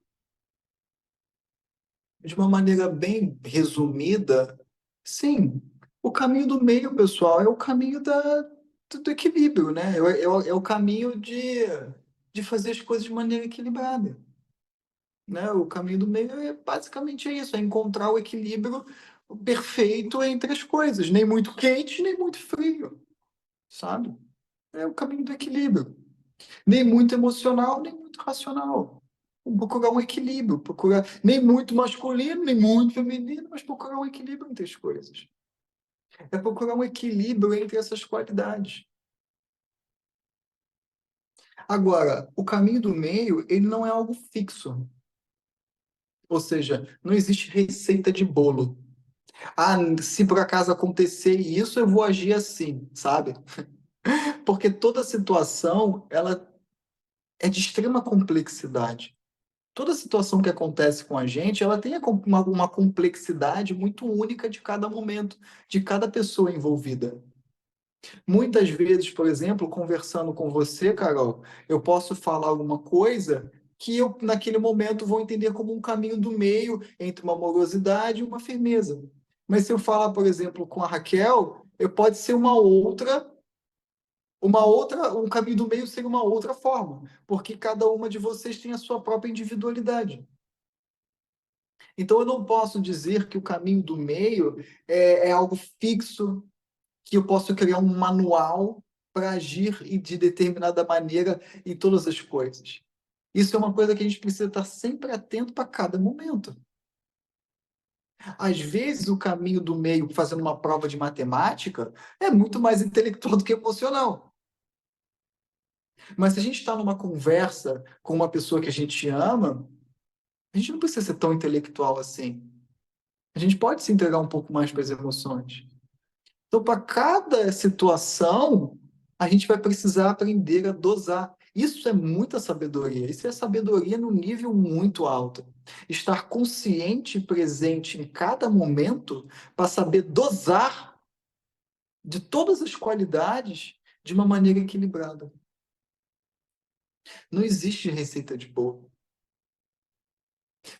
De uma maneira bem resumida, sim, o caminho do meio, pessoal, é o caminho do equilíbrio, né? É o caminho de fazer as coisas de maneira equilibrada. Né? O caminho do meio é basicamente isso, é encontrar o equilíbrio perfeito entre as coisas, nem muito quente, nem muito frio, sabe? É o caminho do equilíbrio. Nem muito emocional, nem muito racional. Procurar um equilíbrio, procurar nem muito masculino, nem muito feminino, mas procurar um equilíbrio entre as coisas. É procurar um equilíbrio entre essas qualidades. Agora, o caminho do meio, ele não é algo fixo. Ou seja, não existe receita de bolo. Ah, se por acaso acontecer isso, eu vou agir assim, sabe? Porque toda situação, ela é de extrema complexidade. Toda situação que acontece com a gente, ela tem uma complexidade muito única de cada momento, de cada pessoa envolvida. Muitas vezes, por exemplo, conversando com você, Carol, eu posso falar alguma coisa que eu, naquele momento, vou entender como um caminho do meio entre uma amorosidade e uma firmeza. Mas se eu falar, por exemplo, com a Raquel, eu pode ser um caminho do meio seria uma outra forma, porque cada uma de vocês tem a sua própria individualidade. Então, eu não posso dizer que o caminho do meio é algo fixo, que eu posso criar um manual para agir de determinada maneira em todas as coisas. Isso é uma coisa que a gente precisa estar sempre atento para cada momento. Às vezes, o caminho do meio, fazendo uma prova de matemática, é muito mais intelectual do que emocional. Mas se a gente está numa conversa com uma pessoa que a gente ama, a gente não precisa ser tão intelectual assim. A gente pode se entregar um pouco mais para as emoções. Então, para cada situação, a gente vai precisar aprender a dosar. Isso é muita sabedoria. Isso é sabedoria no nível muito alto. Estar consciente e presente em cada momento para saber dosar de todas as qualidades de uma maneira equilibrada. Não existe receita de bolo.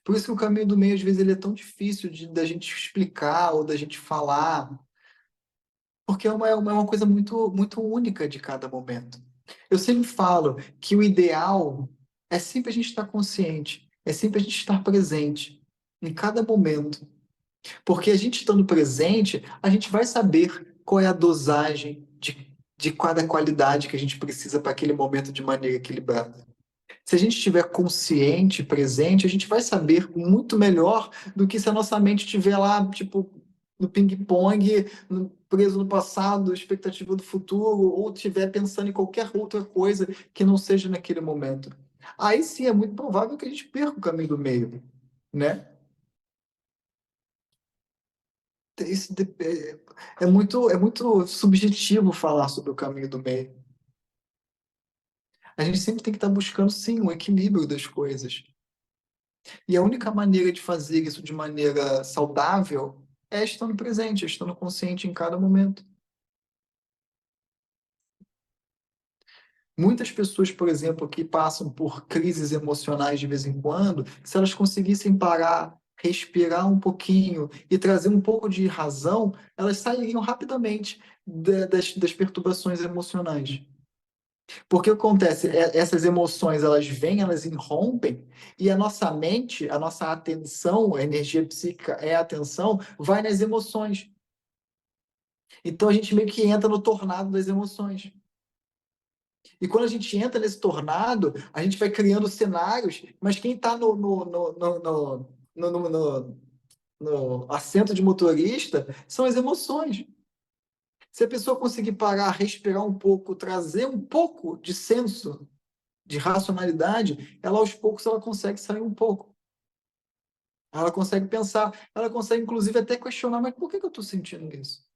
Por isso que o caminho do meio, às vezes, ele é tão difícil da gente explicar ou da gente falar, porque é uma coisa muito, muito única de cada momento. Eu sempre falo que o ideal é sempre a gente estar consciente, é sempre a gente estar presente em cada momento. Porque a gente estando presente, a gente vai saber qual é a dosagem de cada qualidade que a gente precisa para aquele momento de maneira equilibrada. Se a gente estiver consciente, presente, a gente vai saber muito melhor do que se a nossa mente estiver lá, tipo, no ping-pong, preso no passado, expectativa do futuro, ou estiver pensando em qualquer outra coisa que não seja naquele momento. Aí sim é muito provável que a gente perca o caminho do meio, né? Isso é muito subjetivo falar sobre o caminho do meio. A gente sempre tem que estar buscando, sim, um equilíbrio das coisas. E a única maneira de fazer isso de maneira saudável é estando presente, é estando consciente em cada momento. Muitas pessoas, por exemplo, que passam por crises emocionais de vez em quando, se elas conseguissem parar, respirar um pouquinho e trazer um pouco de razão, elas sairiam rapidamente das perturbações emocionais. Porque o que acontece? Essas emoções, elas vêm, elas irrompem, e a nossa mente, a nossa atenção, a energia psíquica é a atenção, vai nas emoções. Então a gente meio que entra no tornado das emoções. E quando a gente entra nesse tornado, a gente vai criando cenários, mas quem está no assento de motorista são as emoções. Se a pessoa conseguir parar, respirar um pouco, trazer um pouco de senso de racionalidade, ela aos poucos ela consegue sair um pouco. Ela consegue pensar, ela consegue inclusive até questionar, mas por que eu estou sentindo isso?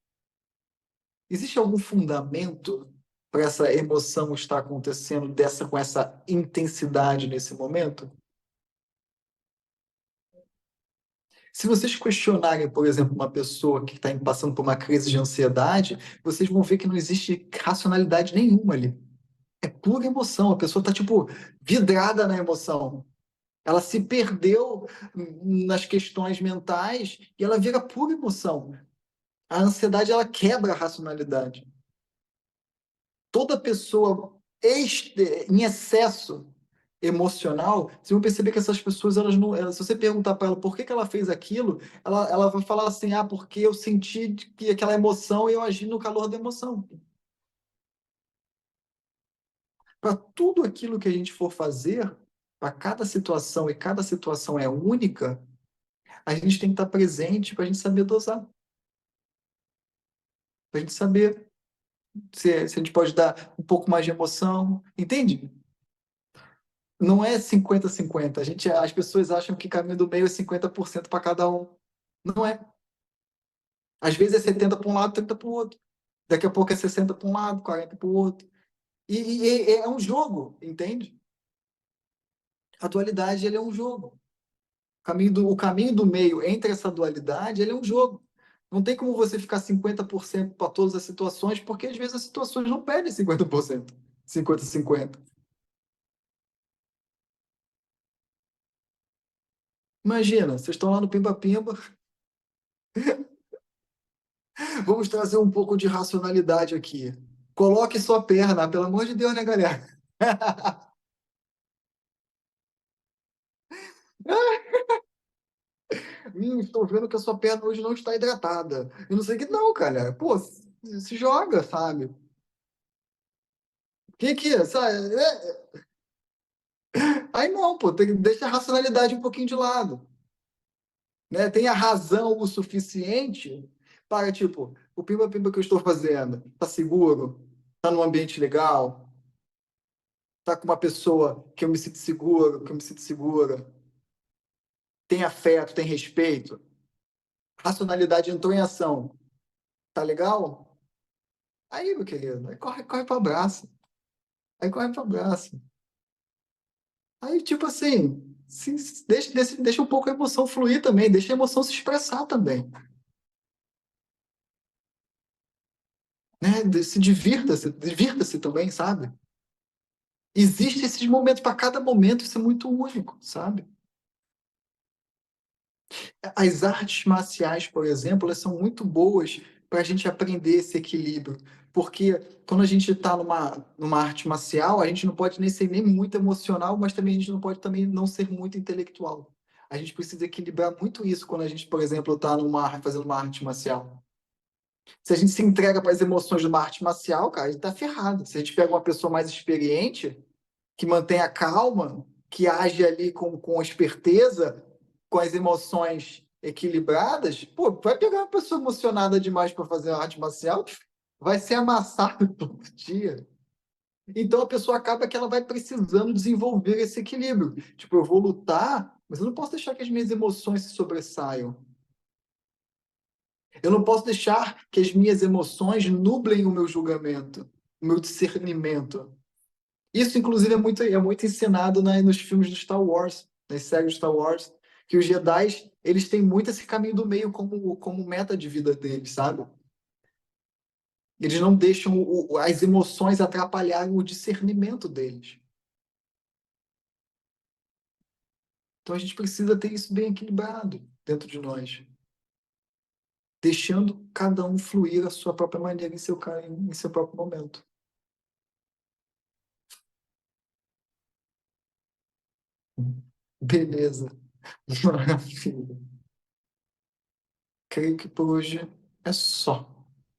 Existe algum fundamento para essa emoção estar acontecendo com essa intensidade nesse momento? Se vocês questionarem, por exemplo, uma pessoa que está passando por uma crise de ansiedade, vocês vão ver que não existe racionalidade nenhuma ali. É pura emoção. A pessoa está, tipo, vidrada na emoção. Ela se perdeu nas questões mentais e ela vira pura emoção. A ansiedade, ela quebra a racionalidade. Toda pessoa em excesso emocional, vocês vão perceber que essas pessoas, elas não, se você perguntar para ela por que que ela fez aquilo, ela vai falar assim, porque eu senti que aquela emoção e eu agi no calor da emoção. Para tudo aquilo que a gente for fazer, para cada situação, e cada situação é única, a gente tem que estar presente para a gente saber dosar, para a gente saber se a gente pode dar um pouco mais de emoção, entende? Não é 50-50. As pessoas acham que caminho do meio é 50% para cada um. Não é. Às vezes é 70 para um lado, 30 para o outro. Daqui a pouco é 60 para um lado, 40 para o outro. E é um jogo, entende? A dualidade ele é um jogo. O caminho do meio entre essa dualidade ele é um jogo. Não tem como você ficar 50% para todas as situações, porque às vezes as situações não pedem 50%. 50-50. Imagina, vocês estão lá no Pimba Pimba, vamos trazer um pouco de racionalidade aqui. Coloque sua perna, pelo amor de Deus, né, galera? Estou vendo que a sua perna hoje não está hidratada. Eu não sei que não, cara. Pô, se joga, sabe? Que é, sabe? Aí não, pô, deixa a racionalidade um pouquinho de lado. né? Tenha razão o suficiente para, tipo, o pimba-pimba que eu estou fazendo, tá seguro? Tá num ambiente legal? Tá com uma pessoa que eu me sinto seguro, que eu me sinto segura? Tem afeto, tem respeito? Racionalidade entrou em ação. Tá legal? Aí, meu querido, aí corre para abraço. Aí corre para abraço. Aí, tipo assim, deixa um pouco a emoção fluir também, deixa a emoção se expressar também, né? Divirta-se também, sabe? Existem esses momentos para cada momento, isso é muito único, sabe? As artes marciais, por exemplo, elas são muito boas para a gente aprender esse equilíbrio, porque quando a gente está numa arte marcial, a gente não pode nem ser nem muito emocional, mas também a gente não pode também não ser muito intelectual. A gente precisa equilibrar muito isso quando a gente, por exemplo, está fazendo uma arte marcial. Se a gente se entrega para as emoções de uma arte marcial, cara, a gente está ferrado. Se a gente pega uma pessoa mais experiente, que mantém a calma, que age ali com esperteza, com as emoções equilibradas, pô, vai pegar uma pessoa emocionada demais para fazer uma arte marcial, vai ser amassado todo dia. Então a pessoa acaba que ela vai precisando desenvolver esse equilíbrio. Tipo, eu vou lutar, mas eu não posso deixar que as minhas emoções se sobressaiam. Eu não posso deixar que as minhas emoções nublem o meu julgamento, o meu discernimento. Isso, inclusive, é muito ensinado nos filmes do Star Wars, nas séries do Star Wars, que os Jedi, eles têm muito esse caminho do meio como meta de vida deles, sabe? Eles não deixam as emoções atrapalharem o discernimento deles. Então a gente precisa ter isso bem equilibrado dentro de nós, deixando cada um fluir a sua própria maneira em seu próprio momento. Beleza. Maravilha. Creio que por hoje é só.